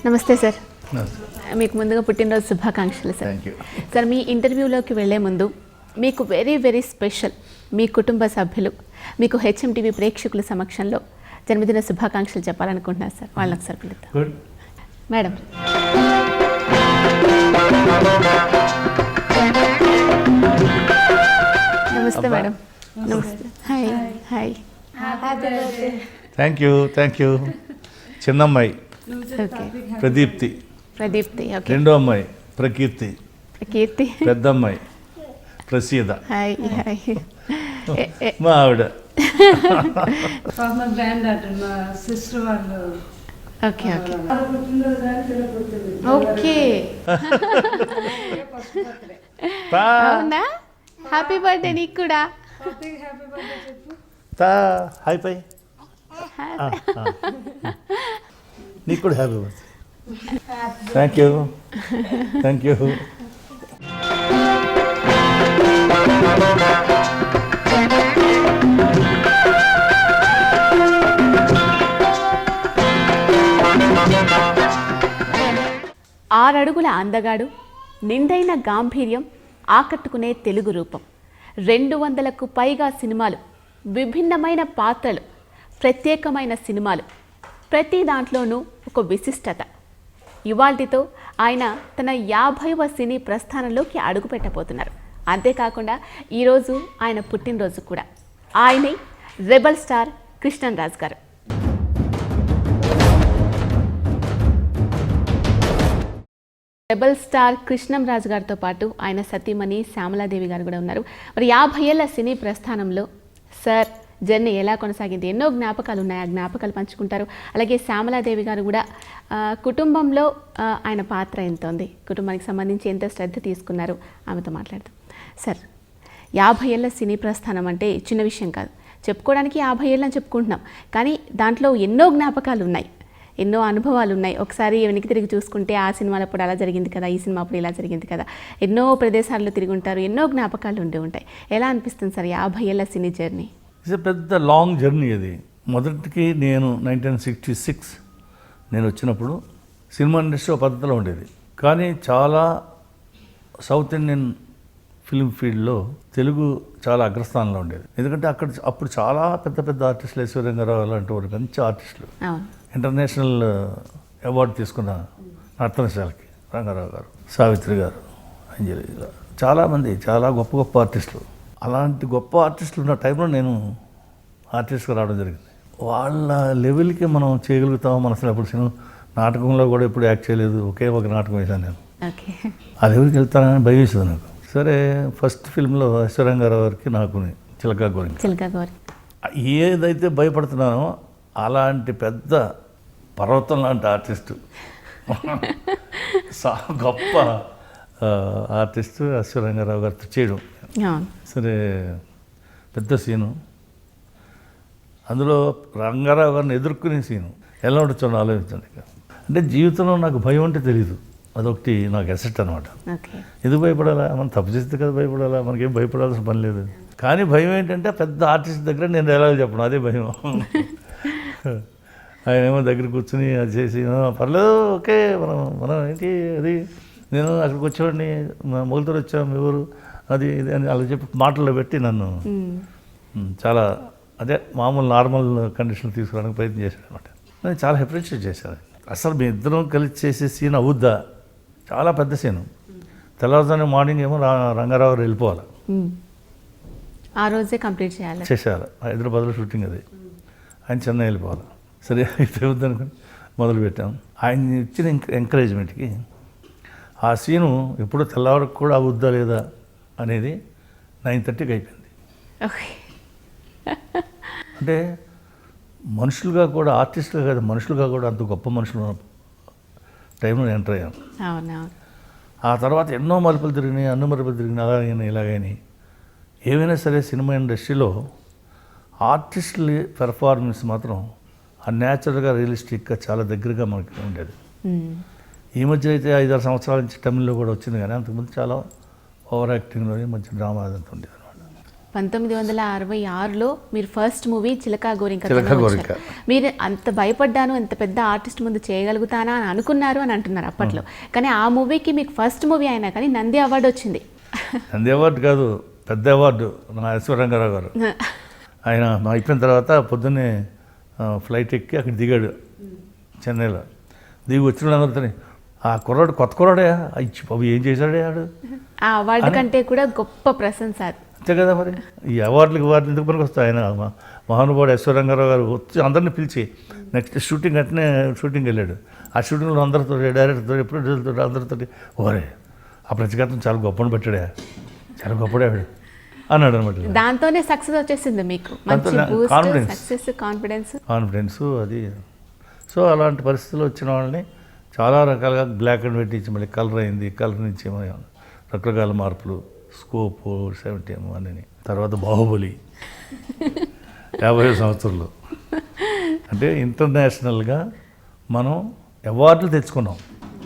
నమస్తే సార్. మీకు ముందుగా పుట్టినరోజు శుభాకాంక్షలు సార్. సార్, మీ ఇంటర్వ్యూలోకి వెళ్లే ముందు మీకు వెరీ వెరీ స్పెషల్ మీ కుటుంబ సభ్యులు మీకు హెచ్ఎంటీవీ ప్రేక్షకుల సమక్షంలో జన్మదిన శుభాకాంక్షలు చెప్పాలనుకుంటున్నారు సార్. వాళ్ళకి సార్ పిలుద్దాం. మేడం. నమస్తే మేడం. నమస్తే. Hi hi. Thank you. చిన్నమ్మాయి ప్రదీప్తి. ఓకే. రెండో అమ్మాయి ప్రకీర్తి. పెద్ద అమ్మాయి ప్రసీద. Hi hi. మా ఆవిడ. మా గ్రాండ్ డాటర్, మా సిస్టర్ వాళ్ళు. Okay okay. అవునా? హ్యాపీ బర్త్డే నీకు కూడా. హాయ్ పై నీకు కూడా హ్యాపీ బర్త్డే. Thank you. ఆరడుగుల అందగాడు, నిండైన గాంభీర్యం, ఆకట్టుకునే తెలుగు రూపం, 200కు పైగా సినిమాలు, విభిన్నమైన పాత్రలు, ప్రత్యేకమైన సినిమాలు, ప్రతి దాంట్లోనూ ఒక విశిష్టత. ఇవాల్టితో ఆయన తన 50వ సినీ ప్రస్థానంలోకి అడుగుపెట్టబోతున్నారు. అంతేకాకుండా ఈరోజు ఆయన పుట్టినరోజు కూడా. ఆయనే రెబల్ స్టార్ కృష్ణంరాజు గారు. రెబల్ స్టార్ కృష్ణంరాజు గారితో పాటు ఆయన సతీమణి శ్యామలాదేవి గారు కూడా ఉన్నారు. మరి 50 ఏళ్ల సినీ ప్రస్థానంలో సార్ జర్నీ ఎలా కొనసాగింది? ఎన్నో జ్ఞాపకాలు ఉన్నాయి, ఆ జ్ఞాపకాలు పంచుకుంటారు. అలాగే శ్యామలాదేవి గారు కూడా కుటుంబంలో ఆయన పాత్ర ఎంత ఉంది, కుటుంబానికి సంబంధించి ఎంత శ్రద్ధ తీసుకున్నారు, ఆమెతో మాట్లాడదాం. సార్, 50 ఏళ్ల సినీ ప్రస్థానం అంటే చిన్న విషయం కాదు. చెప్పుకోవడానికి 50 ఏళ్ళని చెప్పుకుంటున్నాం, కానీ దాంట్లో ఎన్నో జ్ఞాపకాలు ఉన్నాయి, ఎన్నో అనుభవాలు ఉన్నాయి. ఒకసారి వెనక్కి తిరిగి చూసుకుంటే ఆ సినిమాలో అప్పుడు అలా జరిగింది కదా, ఈ సినిమా అప్పుడు ఇలా జరిగింది కదా, ఎన్నో ప్రదేశాల్లో తిరిగి ఉంటారు, ఎన్నో జ్ఞాపకాలు ఉండి ఉంటాయి. ఎలా అనిపిస్తుంది సార్ 50 ఏళ్ల సినీ జర్నీ? ఇట్స్ పెద్ద లాంగ్ జర్నీ అది. మొదటికి నేను 1966 నేను వచ్చినప్పుడు సినిమా ఇండస్ట్రీ ఒక పద్ధతిలో ఉండేది, కానీ చాలా సౌత్ ఇండియన్ ఫిల్మ్ ఫీల్డ్లో తెలుగు చాలా అగ్రస్థానంలో ఉండేది. ఎందుకంటే అప్పుడు చాలా పెద్ద పెద్ద ఆర్టిస్టులు, ఐశ్వర్యంగారావు అలాంటి వారు మంచి ఆర్టిస్టులు, ఇంటర్నేషనల్ అవార్డు తీసుకున్న నర్తనశాలకి రంగారావు గారు, సావిత్రి గారు, అంజలి గారు, చాలామంది చాలా గొప్ప గొప్ప ఆర్టిస్టులు. అలాంటి గొప్ప ఆర్టిస్టులు ఉన్న టైంలో నేను ఆర్టిస్ట్గా రావడం జరిగింది. వాళ్ళ లెవెల్కి మనం చేయగలుగుతాం. మన అసలు అప్పుడు సినిమా నాటకంలో కూడా ఎప్పుడు యాక్ట్ చేయలేదు, ఒకే ఒక నాటకం వేశాను నేను. ఆ లెవెల్కి వెళ్తానని భయం వేసేది నాకు. సరే, ఫస్ట్ ఫిల్మ్లో ఐశ్వర్యంగారావు గారికి నాకు చిలకా గోరి. ఏదైతే భయపడుతున్నానో అలాంటి పెద్ద పర్వతం లాంటి ఆర్టిస్టు, గొప్ప ఆర్టిస్టు ఐశ్వర్యంగారావు గారితో చేయడం. సరే, పెద్ద సీను, అందులో రంగారావు గారిని ఎదుర్కొనే సీను ఎలా ఉండొచ్చో ఆలోచించండి. అంటే జీవితంలో నాకు భయం అంటే తెలీదు, అదొకటి నాకు అసెట్ అనమాట. ఎందుకు భయపడాలా? మనం తప్పు చేస్తే కదా భయపడాలా, మనకేం భయపడాల్సిన పని లేదు. కానీ భయం ఏంటంటే పెద్ద ఆర్టిస్ట్ దగ్గర నేను డైలాగ్ చెప్పను, అదే భయం. ఆయన ఏమో దగ్గర కూర్చుని అది చేసి పర్లేదు ఓకే మనం ఏంటి అది, నేను అక్కడికి వచ్చేవాడిని, మొగలతో వచ్చాము ఎవరు అది ఇది అని అలా చెప్పి మాటల్లో పెట్టి నన్ను చాలా అదే మామూలు నార్మల్ కండిషన్ తీసుకురావడానికి ప్రయత్నం చేశాడు అనమాట. నేను చాలా అప్రిషియేట్ చేశాను. అసలు మీ ఇద్దరం కలిసి చేసే సీన్ అవుద్దా? చాలా పెద్ద సీను. తెల్లవారుజామున మార్నింగ్ ఏమో రంగారావు గారు వెళ్ళిపోవాలి, ఆ రోజే కంప్లీట్ చేసేయాలి. హైదరాబాద్లో షూటింగ్ అది, ఆయన చెన్నై వెళ్ళిపోవాలి. సరే అయితే వద్దనుకుని మొదలుపెట్టాం. ఆయన ఇచ్చిన ఎంకరేజ్మెంట్కి ఆ సీను ఎప్పుడో తెల్లవారికి కూడా అవుద్దా లేదా అనేది 9:30కి అయిపోయింది. అంటే మనుషులుగా కూడా, ఆర్టిస్టులుగా కాదు మనుషులుగా కూడా అంత గొప్ప మనుషులు టైంలో ఎంటర్ అయ్యాను. ఆ తర్వాత ఎన్నో మలుపులు తిరిగినాయి, అన్ని మలుపులు తిరిగినాయి, అలాగైనా ఇలాగైనా. ఏమైనా సరే సినిమా ఇండస్ట్రీలో ఆర్టిస్టుల పెర్ఫార్మెన్స్ మాత్రం న్యాచురల్గా, రియలిస్టిక్గా చాలా దగ్గరగా మనకి ఉండేది. ఈ మధ్య అయితే 5-6 సంవత్సరాల నుంచి తమిళ్లో కూడా వచ్చింది, కానీ అంతకుముందు చాలా ఓవర్ యాక్టింగ్లోనే మంచి డ్రామా అదంతా ఉండేది అనమాట. 1966లో మీరు ఫస్ట్ మూవీ చిలకా గోరింక చిలకా గోరింక. మీరు అంత భయపడ్డాను, అంత పెద్ద ఆర్టిస్ట్ ముందు చేయగలుగుతానా అని అనుకున్నారు అని అంటున్నారు అప్పట్లో. కానీ ఆ మూవీకి మీకు ఫస్ట్ మూవీ అయినా కానీ నంది అవార్డు వచ్చింది. నంది అవార్డు కాదు, పెద్ద అవార్డు నా రంగారావు గారు. ఆయన అయిపోయిన తర్వాత పొద్దున్నే ఫ్లైట్ ఎక్కి అక్కడ దిగాడు చెన్నైలో. దిగి వచ్చిన అందరితో ఆ కుర్రాడు కొత్త కుర్రాడే ఇచ్చి బాబు ఏం చేశాడే ఆడు. ఆ అవార్డు కంటే కూడా గొప్ప ప్రశంస అది. అంతే కదా మరి. ఈ అవార్డులకి వాటిని ఎందుకు పనికి వస్తాయి. ఆయన మహానుభావుడు రంగారావు గారు వచ్చి అందరిని పిలిచి నెక్స్ట్ షూటింగ్ వెంటనే షూటింగ్ వెళ్ళాడు. ఆ షూటింగ్లో అందరితో డైరెక్టర్తో ఎప్పుడు అందరితో ఓరే ఆ ప్రతిఘాతం చాలా గొప్పని పెట్టాడే, చాలా గొప్పడాడు అన్నాడు అనమాట. దాంతోనే సక్సెస్ వచ్చేసింది మీకు, కాన్ఫిడెన్స్ అది. సో అలాంటి పరిస్థితుల్లో వచ్చిన వాళ్ళని చాలా రకాలుగా బ్లాక్ అండ్ వైట్ నుంచి మళ్ళీ కలర్ అయింది, కలర్ నుంచి రకరకాల మార్పులు, స్కోప్ 70 అన్నీ. తర్వాత బాహుబలి 50 సంవత్సరాలు అంటే ఇంటర్నేషనల్గా మనం అవార్డులు తెచ్చుకున్నాం.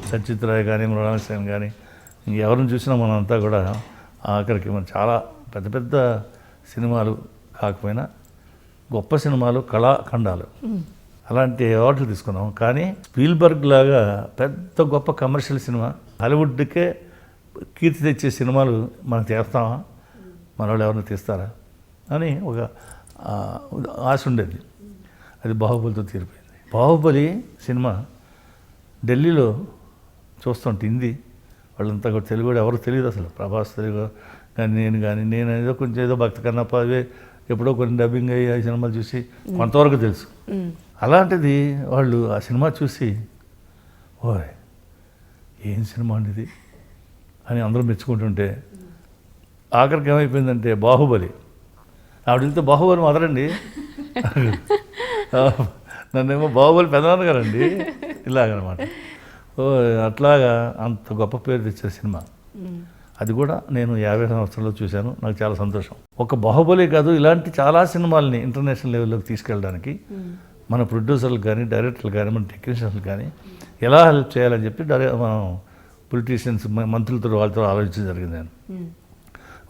సచిత్ రాయ్ కానీ మృణాల్ సేన్ కానీ ఎవరిని చూసినా మనంతా కూడా ఆఖరికి మనం చాలా పెద్ద పెద్ద సినిమాలు కాకపోయినా గొప్ప సినిమాలు, కళాఖండాలు అలాంటి అవార్డులు తీసుకున్నాం. కానీ స్పీల్బర్గ్ లాగా పెద్ద గొప్ప కమర్షియల్ సినిమా, హాలీవుడ్కే కీర్తి తెచ్చే సినిమాలు మనం చేస్తామా, మన వాళ్ళు ఎవరిని తీస్తారా అని ఒక ఆశ ఉండేది. అది బాహుబలితో తీరిపోయింది. బాహుబలి సినిమా ఢిల్లీలో చూస్తుంటే హిందీ వాళ్ళంతా కూడా తెలుగు కూడా ఎవరు తెలియదు అసలు. ప్రభాస్ తెలుగు కానీ నేను ఏదో కొంచెం ఏదో భక్తి కన్నప్ప అవే ఎప్పుడో కొన్ని డబ్బింగ్ అయ్యి సినిమాలు చూసి కొంతవరకు తెలుసు. అలాంటిది వాళ్ళు ఆ సినిమా చూసి ఓయ్ ఏం సినిమా అండి అని అందరూ మెచ్చుకుంటుంటే ఆఖరికి ఏమైపోయిందంటే బాహుబలి ఆవిడ వెళ్తే బాహుబలి మదరండి, నన్నేమో బాహుబలి పెదనాన్న గారండి ఇలాగనమాట. ఓ అట్లాగా అంత గొప్ప పేరు తెచ్చే సినిమా. అది కూడా నేను 50 సంవత్సరాల్లో చూశాను. నాకు చాలా సంతోషం. ఒక బాహుబలి కాదు, ఇలాంటి చాలా సినిమాలని ఇంటర్నేషనల్ లెవెల్లోకి తీసుకెళ్ళడానికి మన ప్రొడ్యూసర్లు కానీ, డైరెక్టర్లు కానీ, మన టెక్నీషియన్లు కానీ ఎలా హెల్ప్ చేయాలని చెప్పి మనం పొలిటీషియన్స్ మంత్రులతో వాళ్ళతో ఆలోచించడం జరిగింది. నేను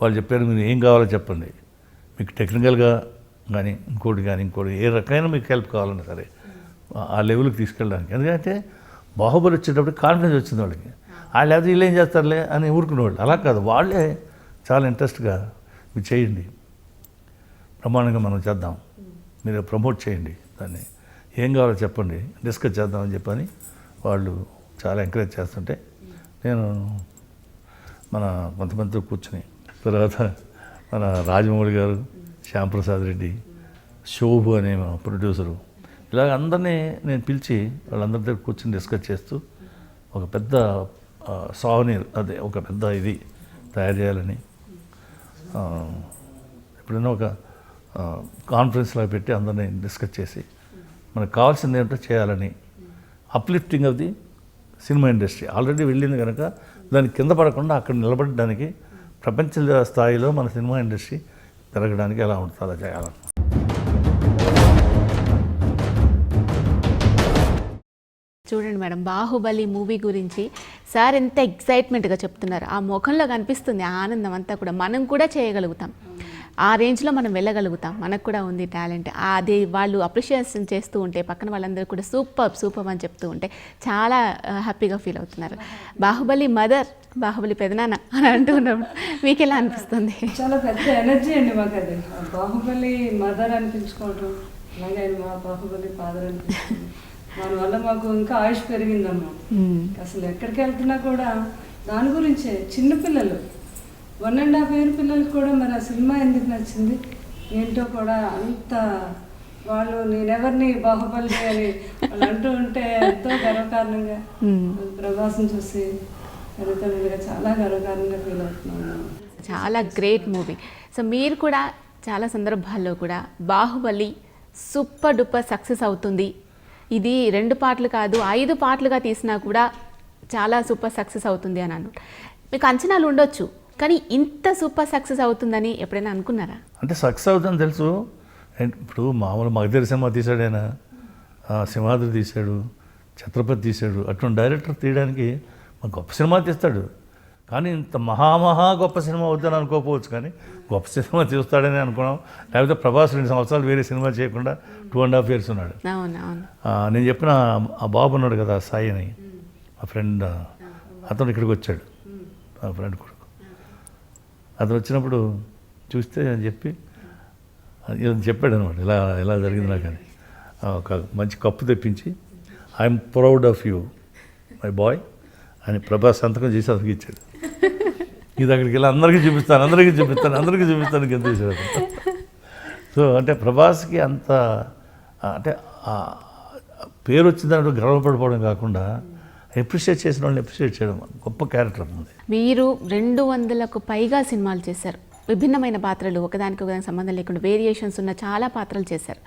వాళ్ళు చెప్పారు మీరు ఏం కావాలో చెప్పండి, మీకు టెక్నికల్గా కానీ ఇంకోటి ఏ రకమైన మీకు హెల్ప్ కావాలన్నా సరే ఆ లెవెల్కి తీసుకెళ్ళడానికి. ఎందుకంటే బాహుబలి వచ్చేటప్పుడు కాన్ఫిడెన్స్ వచ్చింది వాళ్ళకి. వాళ్ళు అది వీళ్ళు ఏం చేస్తారులే అని ఊరుకునేవాళ్ళు. అలా కాదు, వాళ్ళే చాలా ఇంట్రెస్ట్గా మీరు చేయండి, ప్రమాణంగా మనం చేద్దాం, మీరు ప్రమోట్ చేయండి, దాన్ని ఏం కావాలో చెప్పండి, డిస్కస్ చేద్దామని చెప్పని వాళ్ళు చాలా ఎంకరేజ్ చేస్తుంటే నేను మన కొంతమందితో కూర్చుని తర్వాత మన రాజమౌళి గారు, శ్యాంప్రసాద్ రెడ్డి, శోభు అనే ప్రొడ్యూసరు ఇలాగ అందరినీ నేను పిలిచి వాళ్ళందరి దగ్గర కూర్చొని డిస్కస్ చేస్తూ ఒక పెద్ద సావనీర్ అదే ఒక పెద్ద ఇది తయారు చేయాలని ఎప్పుడైనా ఒక కాన్ఫరెన్స్ లాగా పెట్టి అందరినీ డిస్కస్ చేసి మనకు కావాల్సింది ఏంటో చేయాలని. Uplifting of the cinema industry already వెళ్ళింది కనుక దాని కింద పడకుండా అక్కడ నిలబడడానికి ప్రపంచ స్థాయిలో మన సినిమా ఇండస్ట్రీ పెరగడానికి ఎలా ఉంటుంది అలా చేయాలని. చూడండి మేడం, బాహుబలి మూవీ గురించి సార్ ఎంత ఎక్సైట్మెంట్గా చెప్తున్నారు. ఆ ముఖంలో కనిపిస్తుంది ఆనందం అంతా కూడా. మనం కూడా చేయగలుగుతాం, ఆ రేంజ్లో మనం వెళ్ళగలుగుతాం, మనకు కూడా ఉంది టాలెంట్. అది వాళ్ళు అప్రిషియేషన్ చేస్తూ ఉంటే పక్కన వాళ్ళందరూ కూడా సూపర్ అని చెప్తూ ఉంటే చాలా హ్యాపీగా ఫీల్ అవుతున్నారు. బాహుబలి మదర్, బాహుబలి పెదనాన్న అని అంటూ ఉన్నప్పుడు మీకు ఎలా అనిపిస్తుంది? చాలా పెద్ద ఎనర్జీ అండి మాకు అది. బాహుబలి మదర్ అనిపించుకోవడం, అలాగే మా బాహుబలి ఫాదర్ అనిపించుకోవడం, దానివల్ల మాకు ఇంకా ఆయుష్ పెరిగిందమ్మా. అసలు ఎక్కడికి వెళ్తున్నా కూడా దాని గురించే. చిన్నపిల్లలు 1.5 year పిల్లలకి కూడా మరి ఆ సినిమా ఎందుకు నచ్చింది ఏంటో కూడా అంత వాళ్ళు నేనెవరిని బాహుబలి అని వాళ్ళు అంటూ ఉంటే ఎంతో గర్వకారణంగా ప్రభాసం చూసి తల్లిదండ్రులుగా చాలా గర్వకారణంగా ఫీల్ అవుతున్నాను. చాలా గ్రేట్ మూవీ. సో మీరు కూడా చాలా సందర్భాల్లో కూడా బాహుబలి సూపర్ డూపర్ సక్సెస్ అవుతుంది, ఇది 2 పార్ట్లు కాదు 5 పార్ట్లుగా తీసినా కూడా చాలా సూపర్ సక్సెస్ అవుతుంది అని అన్నారు. మీకు అంచనాలు ఉండొచ్చు, కానీ ఇంత సూపర్ సక్సెస్ అవుతుందని ఎప్పుడైనా అనుకున్నారా? అంటే సక్సెస్ అవుతుందని తెలుసు. ఇప్పుడు మామూలు మగధీర సినిమా తీశాడు ఆయన, సింహాద్రి తీశాడు, ఛత్రపతి తీశాడు, అటువంటి డైరెక్టర్ తీయడానికి గొప్ప సినిమా తీస్తాడు. కానీ ఇంత మహా గొప్ప సినిమా వద్దని అనుకోకపోవచ్చు, కానీ గొప్ప సినిమా చూస్తాడని అనుకున్నాం. లేకపోతే ప్రభాస్ 2 సంవత్సరాలు వేరే సినిమా చేయకుండా 2.5 years ఉన్నాడు. అవునవును. నేను చెప్పిన ఆ బాబు ఉన్నాడు కదా, సాయి అని, మా ఫ్రెండ్, అతను ఇక్కడికి వచ్చాడు, మా ఫ్రెండ్ కొడుకు. అతను వచ్చినప్పుడు చూస్తే అని చెప్పి చెప్పాడు అనమాట, ఇలా జరిగింది నాకు అని. ఒక మంచి కప్పు తెప్పించి, I'm proud of you my boy అని ప్రభాస్ సంతకం చేసి అతనికి ఇచ్చాడు. ఇది అక్కడికి వెళ్ళి అందరికీ చూపిస్తాను కింద చేశాడు. సో అంటే ప్రభాస్కి అంత అంటే పేరు వచ్చిందంటూ గర్వపడిపోవడం కాకుండా అప్రిషియేట్ చేసిన వాళ్ళని అప్రిషియేట్ చేయడం గొప్ప క్యారెక్టర్ ఉంది. మీరు 200కు పైగా సినిమాలు చేశారు, విభిన్నమైన పాత్రలు, ఒకదానికి సంబంధం లేకుండా వేరియేషన్స్ ఉన్న చాలా పాత్రలు చేశారు.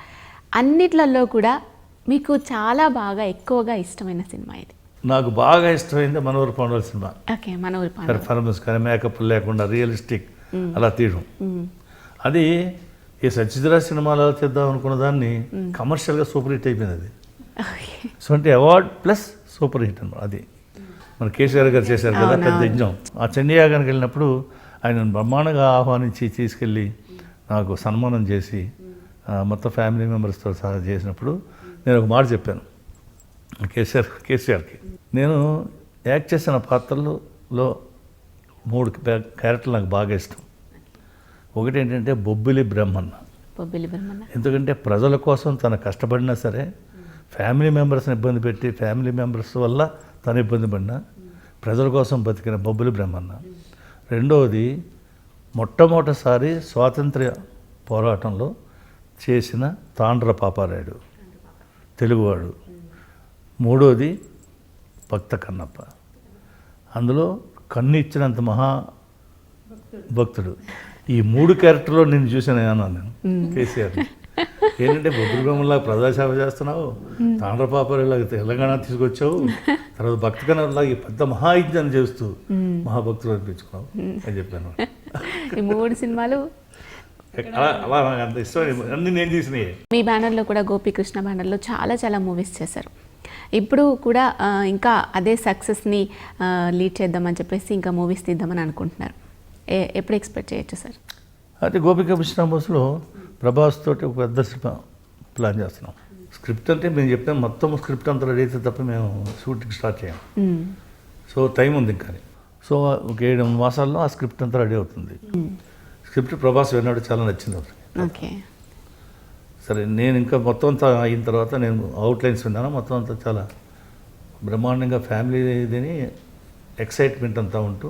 అన్నిట్లలో కూడా మీకు చాలా బాగా ఎక్కువగా ఇష్టమైన సినిమా ఇది? నాకు బాగా ఇష్టమైంది మనోహర్ పాండవుల సినిమా. ఓకే, మనోహర్ పాండవులు. పెర్ఫార్మెన్స్ కానీ మేకప్ లేకుండా రియలిస్టిక్ అలా తీయడం. అది ఈ సత్యజిరాజ్ సినిమాలో చేద్దాం అనుకున్న దాన్ని కమర్షియల్గా సూపర్ హిట్ అయిపోయింది అది. సో అంటే అవార్డ్ ప్లస్ సూపర్ హిట్ అన్నమాట. అది మన కేసీఆర్ గారు చేశారు కదా పెద్ద యజ్ఞం. ఆ చండీయాగానికి వెళ్ళినప్పుడు ఆయన బ్రహ్మాండంగా ఆహ్వానించి తీసుకెళ్ళి నాకు సన్మానం చేసి మొత్తం ఫ్యామిలీ మెంబర్స్తో సహా చేసినప్పుడు నేను ఒక మాట చెప్పాను కేసీఆర్కి. నేను యాక్ట్ చేసిన పాత్రల్లో 3 క్యారెక్టర్లు నాకు బాగా ఇష్టం. ఒకటి ఏంటంటే బొబ్బిలి బ్రహ్మన్న. ఎందుకంటే ప్రజల కోసం తను కష్టపడినా సరే, ఫ్యామిలీ మెంబర్స్ని ఇబ్బంది పెట్టి ఫ్యామిలీ మెంబర్స్ వల్ల తను ఇబ్బంది పడినా ప్రజల కోసం బతికిన బొబ్బిలి బ్రహ్మన్న. రెండవది మొట్టమొదటిసారి స్వాతంత్ర్య పోరాటంలో చేసిన తాండ్ర పాపారాయుడు, తెలుగువాడు. మూడోది భక్త కన్నప్ప. అందులో కన్ను ఇచ్చినంత మహా భక్తుడు. ఈ 3 క్యారెక్టర్లో నేను చూసాను అన్నాను నేను కేసీఆర్. ఏంటంటే బొబ్బిలి బ్రహ్మలాగా ప్రజాసేవ చేస్తున్నావు, తాండ్ర పాపారాయులాగా తెలంగాణ తీసుకొచ్చావు, తర్వాత భక్త కన్నప్పలాగా ఈ పెద్ద మహాయజ్ఞాన్ని చేస్తూ మహాభక్తులు అనిపించుకున్నావు అని చెప్పాను. ఈ 3 సినిమాలు అలా నాకు అంత ఇష్టం. అన్ని నేను తీసినాయి. మీ బ్యానర్లో కూడా గోపీకృష్ణ బ్యానర్లో చాలా మూవీస్ చేశారు. ఇప్పుడు కూడా ఇంకా అదే సక్సెస్ని లీడ్ చేద్దామని చెప్పేసి ఇంకా మూవీస్ తీద్దామని అనుకుంటున్నారు. ఎప్పుడు ఎక్స్పెక్ట్ చేయొచ్చు సార్? అయితే గోపీకృష్ణ బస్సులో ప్రభాస్ తోటి ఒక పెద్ద సినిమా ప్లాన్ చేస్తున్నాం. స్క్రిప్ట్ అంటే మేము చెప్పిన మొత్తం స్క్రిప్ట్ అంతా రెడీ అయితే తప్ప మేము షూటింగ్ స్టార్ట్ చేయం. సో టైం ఉంది ఇంకా. సో ఒక 7 మాసాల్లో ఆ స్క్రిప్ట్ అంతా రెడీ అవుతుంది. స్క్రిప్ట్ ప్రభాస్ విన్నాడు, చాలా నచ్చింది అతనికి. ఓకే, సరే నేను ఇంకా మొత్తం అంతా అయిన తర్వాత నేను అవుట్లైన్స్ విన్నాను. మొత్తం అంతా చాలా బ్రహ్మాండంగా ఫ్యామిలీ ఇదిని ఎక్సైట్మెంట్ అంతా ఉంటూ,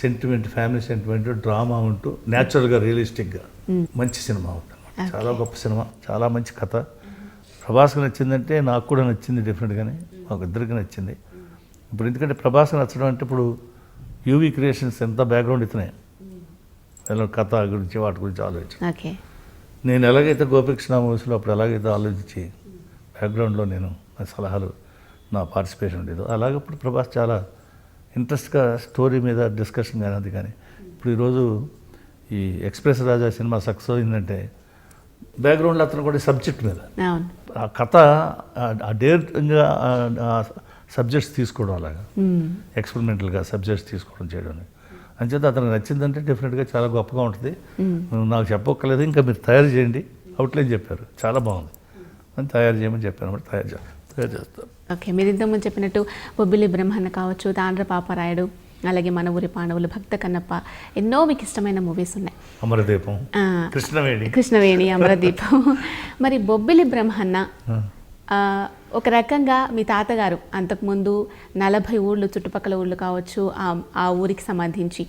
సెంటిమెంట్, ఫ్యామిలీ సెంటిమెంట్, డ్రామా ఉంటూ, న్యాచురల్గా రియలిస్టిక్గా మంచి సినిమా ఉంటుంది. చాలా గొప్ప సినిమా, చాలా మంచి కథ. ప్రభాస్కి నచ్చిందంటే నాకు కూడా నచ్చింది డెఫినెట్గానే, మాకు ఇద్దరికి నచ్చింది. ఇప్పుడు ఎందుకంటే ప్రభాస్కి నచ్చడం అంటే ఇప్పుడు యూవీ క్రియేషన్స్ ఎంత బ్యాక్గ్రౌండ్ ఇస్తున్నాయి, కథ గురించి వాటి గురించి ఆలోచించి నేను ఎలాగైతే గోపీకృష్ణ మూవీస్లో అప్పుడు ఎలాగైతే ఆలోచించి బ్యాక్గ్రౌండ్లో నేను నా సలహాలు, నా పార్టిసిపేషన్ ఉండేదో, అలాగే ఇప్పుడు ప్రభాస్ చాలా ఇంట్రెస్ట్గా స్టోరీ మీద డిస్కషన్ కానీ అది కానీ. ఇప్పుడు ఈరోజు ఈ ఎక్స్ప్రెస్ రాజా సినిమా సక్సెస్ అయిందంటే బ్యాక్గ్రౌండ్లో అతను కూడా సబ్జెక్ట్ మీద ఆ కథ డేర్గా సబ్జెక్ట్స్ తీసుకోవడం, అలాగా ఎక్స్పెరిమెంటల్గా సబ్జెక్ట్స్ తీసుకోవడం చేయడం అంచేత అతనికి నచ్చిందంటే డెఫినెట్గా చాలా గొప్పగా ఉంటుంది. నాకు చెప్పక్కర్లేదు, ఇంకా మీరు తయారు చేయండి. అవుట్లైన్ చెప్పారు, చాలా బాగుంది అని తయారు చేయమని చెప్పాను. బట్టి తయారు చేస్తాను. ఓకే, మీరు ఇంతకుముందు చెప్పినట్టు బొబ్బిలి బ్రహ్మన్న కావచ్చు, తాండ్ర పాపారాయుడు, అలాగే మన ఊరి పాండవులు, భక్త కన్నప్ప, ఎన్నో మీకు ఇష్టమైన మూవీస్ ఉన్నాయి. అమరదీపం, కృష్ణవేణి, అమరదీపం. మరి బొబ్బిలి బ్రహ్మన్న ఒక రకంగా మీ తాతగారు అంతకుముందు 40 ఊళ్ళు, చుట్టుపక్కల ఊళ్ళు కావచ్చు, ఆ ఊరికి సంబంధించి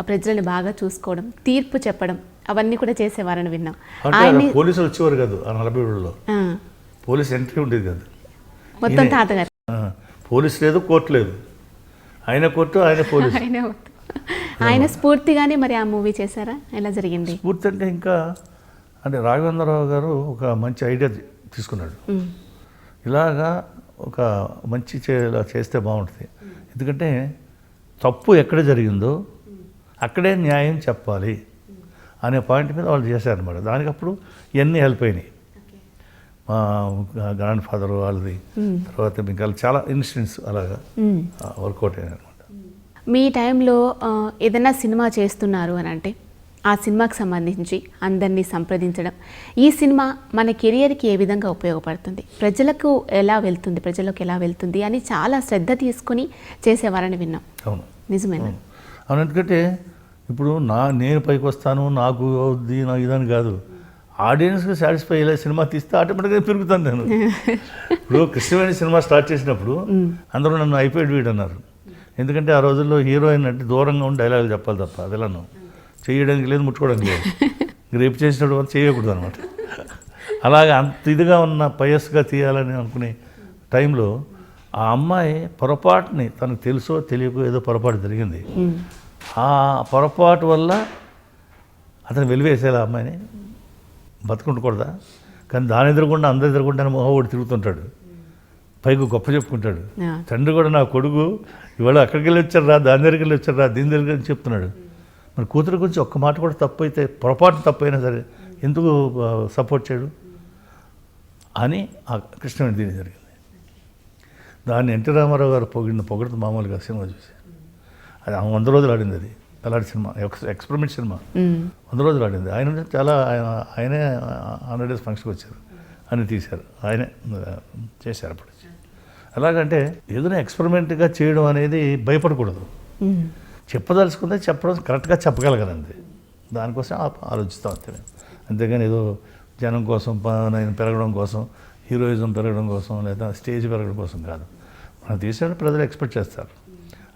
ప్రజలను బాగా చూసుకోవడం, తీర్పు చెప్పడం, అవన్నీ కూడా చేసేవారని విన్నాం. పోలీసులు వచ్చేవారు కాదు ఆ 40 ఊళ్ళలో, పోలీస్ ఎంట్రీ ఉండేది కాదు. మొత్తం తాతగారు, పోలీస్ లేదు, కోర్టు లేదు, ఆయన కోర్టు, ఆయన పోలీసు. ఆయన స్ఫూర్తిగానే మరి ఆ మూవీ చేశారా? ఎలా జరిగింది? స్ఫూర్తి అంటే ఇంకా అంటే రాఘవేంద్రరావు గారు ఒక మంచి ఐడియా తీసుకున్నాడు. ఇలాగా ఒక మంచి చేస్తే బాగుంటుంది. ఎందుకంటే తప్పు ఎక్కడ జరిగిందో అక్కడే న్యాయం చెప్పాలి అనే పాయింట్ మీద వాళ్ళు చేశారనమాట. దానికి అప్పుడు ఇవన్నీ హెల్ప్ అయినాయి. మా గ్రాండ్ ఫాదర్ వాళ్ళది, తర్వాత మీకు చాలా ఇన్సిడెంట్స్ అలాగా వర్కౌట్ అయినాయి అనమాట. మీ టైంలో ఏదైనా సినిమా చేస్తున్నారు అని అంటే ఆ సినిమాకి సంబంధించి అందరినీ సంప్రదించడం, ఈ సినిమా మన కెరియర్కి ఏ విధంగా ఉపయోగపడుతుంది, ప్రజలకు ఎలా వెళ్తుంది అని చాలా శ్రద్ధ తీసుకొని చేసేవారని విన్నాం. అవును, నిజమేనా? అవును. ఎందుకంటే ఇప్పుడు నేను పైకి వస్తాను, నాకు అవుద్ది, నాకు ఇదని కాదు, ఆడియన్స్కి సాటిస్ఫై అయ్యే సినిమా తీస్తే ఆటోమేటిక్గా పెరుగుతాను నేను. ఇప్పుడు కృష్ణవేణి సినిమా స్టార్ట్ చేసినప్పుడు అందరూ నన్ను అయిపోయాడు వీడు అన్నారు. ఎందుకంటే ఆ రోజుల్లో హీరోయిన్ అంటే దూరంగా ఉండి డైలాగులు చెప్పాలి తప్ప అదిలాను చేయడానికి లేదు, ముట్టుకోవడానికి లేదు. రేపు చేసినప్పుడు వల్ల చేయకూడదు అనమాట. అలాగే అంత ఇదిగా ఉన్న పయస్గా తీయాలని అనుకునే టైంలో ఆ అమ్మాయి పొరపాటుని తనకు తెలుసో తెలియకో ఏదో పొరపాటు జరిగింది. ఆ పొరపాటు వల్ల అతను వెలివేసేలా అమ్మాయిని బతుకుండకూడదా, కానీ దాని ఎదురుకుండా అందరి ఎదురుకుండా మొహోడు తిరుగుతుంటాడు, పైకి గొప్ప చెప్పుకుంటాడు. తండ్రి కూడా నా కొడుకు ఇవాళ అక్కడికి వెళ్ళి వచ్చారా, దాని దగ్గరికి వెళ్ళి వచ్చారా, దీని దగ్గరికి అని చెప్తున్నాడు. మరి కూతురు గురించి ఒక్క మాట కూడా తప్పు అయితే, పొరపాటు తప్పు అయినా సరే ఎందుకు సపోర్ట్ చేయడు అని ఆ కృష్ణవేణి దీని జరిగింది. దాన్ని ఎన్టీ రామారావు గారు పొగిడిన మామూలుగా సినిమా చూసి అది 100 రోజులు ఆడింది. అది అలాంటి సినిమా, ఎక్స్పెరిమెంట్ సినిమా 100 రోజులు ఆడింది. ఆయన చాలా ఆయనే 100 డేస్ ఫంక్షన్కి వచ్చారు, అని తీశారు, ఆయనే చేశారు. అప్పుడు ఎలాగంటే ఏదైనా ఎక్స్పెరిమెంట్గా చేయడం అనేది భయపడకూడదు. చెప్పదలుచుకుంటే చెప్పడం కరెక్ట్గా చెప్పగలగనండి, దానికోసం ఆలోచిస్తాం అంతే. అంతేగాని ఏదో జనం కోసం నేను పెరగడం కోసం, హీరోయిజం పెరగడం కోసం, లేదా స్టేజ్ పెరగడం కోసం కాదు. మనం తీసేటప్పుడు ప్రజలు ఎక్స్పెక్ట్ చేస్తారు,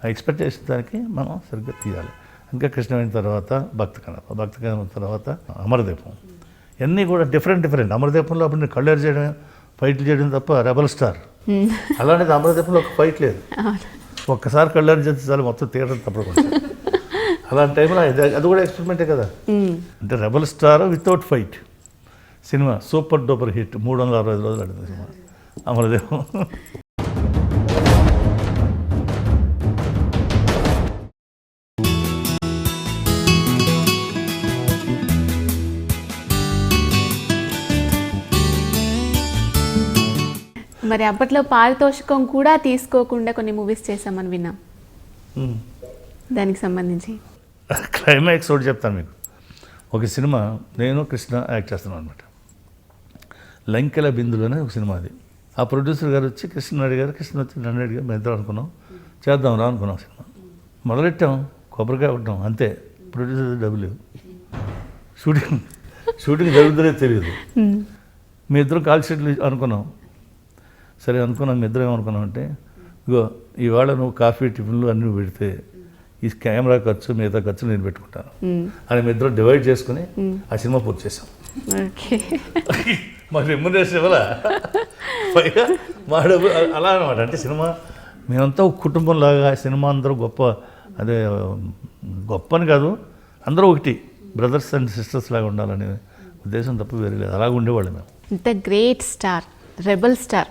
ఆ ఎక్స్పెక్ట్ చేసిన దానికి మనం సరిగ్గా తీయాలి. ఇంకా కృష్ణవేణి తర్వాత భక్తకథ తర్వాత అమరదీపం, ఇవన్నీ కూడా డిఫరెంట్. అమరదీపంలో అప్పుడు నేను కళ్ళేరు చేయడం, ఫైట్లు చేయడం తప్ప రెబల్ స్టార్. అలాంటిది అమరదీపంలో ఒక ఫైట్ లేదు, ఒక్కసారి కళ్ళేరు చేస్తే చాలు మొత్తం థియేటర్ తప్పకుండా. అలాంటి టైంలో అది కూడా ఎక్స్పెరిమెంటే కదా. అంటే rebel star without fight cinema super duper hit. 365 రోజులు ఆడింది సినిమా అమరదీపం. మరి అప్పట్లో పారితోషికం కూడా తీసుకోకుండా కొన్ని మూవీస్ చేసామని విన్నాం, దానికి సంబంధించి క్లైమాక్స్ ఒకటి చెప్తాను మీకు. ఒక సినిమా నేను కృష్ణ యాక్ట్ చేస్తున్నాను అనమాట, లంకెల బిందులు అనే ఒక సినిమా. అది ఆ ప్రొడ్యూసర్ గారు వచ్చి కృష్ణ అడిగారు, కృష్ణ వచ్చి నన్ను అడిగారు, మేము ఇద్దరు అనుకున్నాం చేద్దాం రా అనుకున్నాం. సినిమా మొదలెట్టాం, కొబ్బరికాయ కొట్టాం అంతే. ప్రొడ్యూసర్ డబ్బులు, షూటింగ్ జరుగుతుందో తెలియదు. మీ ఇద్దరు కాల్ షీట్లు అనుకున్నాం. సరే అనుకున్నాం, మీ ఇద్దరు ఏమనుకున్నాం అంటే, ఇగో ఇవాళ నువ్వు కాఫీ టిఫిన్లు అన్నీ పెడితే ఈ కెమెరా ఖర్చు మిగతా ఖర్చు నేను పెట్టుకుంటాను అని మీ ఇద్దరు డివైడ్ చేసుకుని ఆ సినిమా పూర్తి చేసాం. మాకు రెమ్యునరేషన్ ఇవ్వాలా, పైగా మా డబ్బు అలా అనమాట. అంటే సినిమా మేమంతా ఒక కుటుంబంలాగా, సినిమా అందరూ అదే గొప్ప అని కాదు, అందరూ ఒకటి బ్రదర్స్ అండ్ సిస్టర్స్ లాగా ఉండాలనే ఉద్దేశం తప్ప వేరే లేదు. అలాగ ఉండేవాళ్ళు మేము. ఇంత గ్రేట్ స్టార్, రెబల్ స్టార్,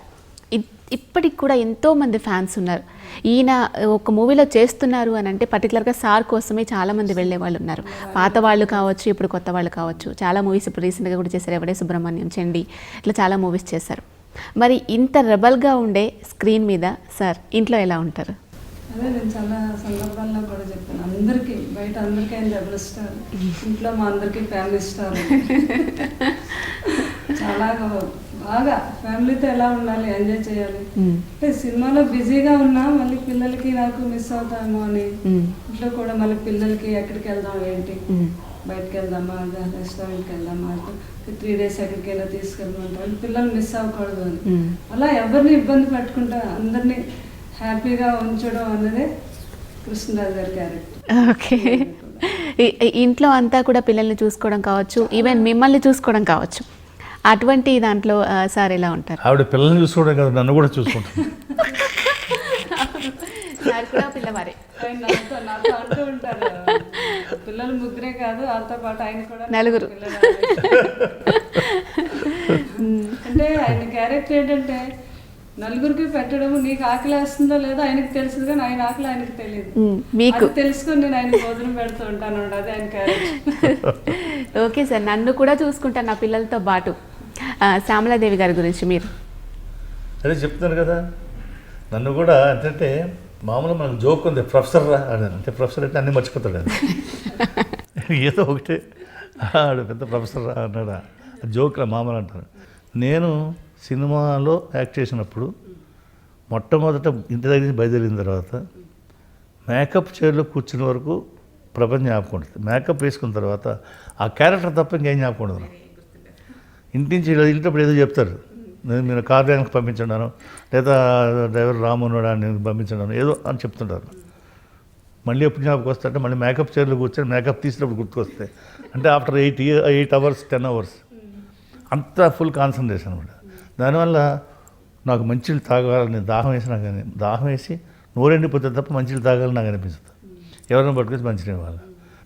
ఇప్పటికి కూడా ఎంతోమంది ఫ్యాన్స్ ఉన్నారు. ఈయన ఒక మూవీలో చేస్తున్నారు అని అంటే పర్టికులర్గా సార్ కోసమే చాలామంది వెళ్ళే వాళ్ళు ఉన్నారు. పాత వాళ్ళు కావచ్చు, ఇప్పుడు కొత్త వాళ్ళు కావచ్చు. చాలా మూవీస్ ఇప్పుడు రీసెంట్గా కూడా చేశారు, ఎవడే సుబ్రహ్మణ్యం, చండి, ఇట్లా చాలా మూవీస్ చేశారు. మరి ఇంత రెబల్గా ఉండే స్క్రీన్ మీద సార్ ఇంట్లో ఎలా ఉంటారు? అదే నేను చాలా సందర్భాల్లో కూడా చెప్పాను, అందరికీ బయట అందరికీ ఆయన రెబల్ స్టార్, ఇంట్లో మా అందరికీ ఫ్యామిలీ స్టార్. చాలా బాగా ఫ్యామిలీతో ఎలా ఉండాలి, ఎంజాయ్ చేయాలి. అంటే సినిమాలో బిజీగా ఉన్నా మళ్ళీ పిల్లలకి నాకు మిస్ అవుతామో అని ఇంట్లో కూడా మళ్ళీ పిల్లలకి ఎక్కడికి వెళ్దాం ఏంటి, బయటకు వెళ్దామా, రెస్టారెంట్కి వెళ్దామా, 3 days ఎక్కడికైనా తీసుకెళ్ళమంటారు, పిల్లలు మిస్ అవ్వకూడదు అని. అలా ఎవరిని ఇబ్బంది పెట్టుకుంటా అందరినీ హ్యాపీగా ఉంచడం అన్నదే కృష్ణరాజు గారి క్యారెక్టర్. ఓకే, ఇంట్లో అంతా కూడా పిల్లల్ని చూసుకోవడం కావచ్చు, ఈవెన్ మిమ్మల్ని చూసుకోవడం కావచ్చు, అటువంటి దాంట్లో సార్ ఎలా ఉంటారు? ఆవిడ పిల్లల్ని చూసుకోవడం కదా, నన్ను కూడా చూసుకుంటాను. సార్ కూడా పిల్లవారే, నాతో అంటూ ఉంటారు, పిల్లలు ముగ్గురే కాదు వాళ్ళతో పాటు ఆయన కూడా 4. అంటే ఆయన క్యారెక్టర్ ఏంటంటే నలుగురికి పెట్టడం, నీకు ఆకలి వేస్తుందో లేదో ఆయనకు తెలుసు, కానీ ఆయన ఆకలి ఆయనకు తెలియదు, మీకు తెలుసుకొని నేను ఆయన భోజనం పెడుతూ ఉంటాను. అదే ఆయన క్యారెక్టర్. ఓకే సార్, నన్ను కూడా చూసుకుంటాను నా పిల్లలతో పాటు. శ్యామలాదేవి గారి గురించి మీరు అదే చెప్తాను కదా, నన్ను కూడా ఏంటంటే మామూలుగా మనకు జోక్ ఉంది, ప్రొఫెసర్ రా అని. అంటే ప్రొఫెసర్ అంటే అన్నీ మర్చిపోతాడు అది. ఏదో ఒకటే ఆడు పెద్ద ప్రొఫెసర్ రా అన్నాడు. జోక్రా మామూలు అంటారు. నేను సినిమాలో యాక్ట్ చేసినప్పుడు మొట్టమొదట ఇంటి దగ్గర నుంచి బయలుదేరిన తర్వాత మేకప్ చైర్లో కూర్చున్న వరకు ప్రపంచం జ్ఞాపకం ఉంటుంది. మేకప్ వేసుకున్న తర్వాత ఆ క్యారెక్టర్ తప్ప ఇంకేం జ్ఞాపకం ఉండదు. ఇంటి నుంచి వెళ్ళేటప్పుడు ఏదో చెప్తారు, నేను కార్ డ్రైవర్కి పంపించున్నాను, లేదా డ్రైవర్ రామున్నాడు నేను పంపించున్నాను ఏదో అని చెప్తుంటారు. మళ్ళీ ఎప్పుడు జ్ఞాపకం వస్తాయంటే మళ్ళీ మేకప్ చైర్లో కూర్చొని మేకప్ తీసినప్పుడు గుర్తుకొస్తాయి. అంటే ఆఫ్టర్ 8 అవర్స్ 10 అవర్స్ అంత ఫుల్ కాన్సన్ట్రేషన్ అనమాట. దానివల్ల నాకు మంచినీళ్ళు తాగాలని దాహం వేసినా కానీ దాహం వేసి నోరెండిపోతే తప్ప మంచినీళ్ళు తాగాలని నాకు అనిపిస్తుంది. ఎవరైనా పట్టుకొచ్చి మంచినీళ్ళు వాళ్ళు.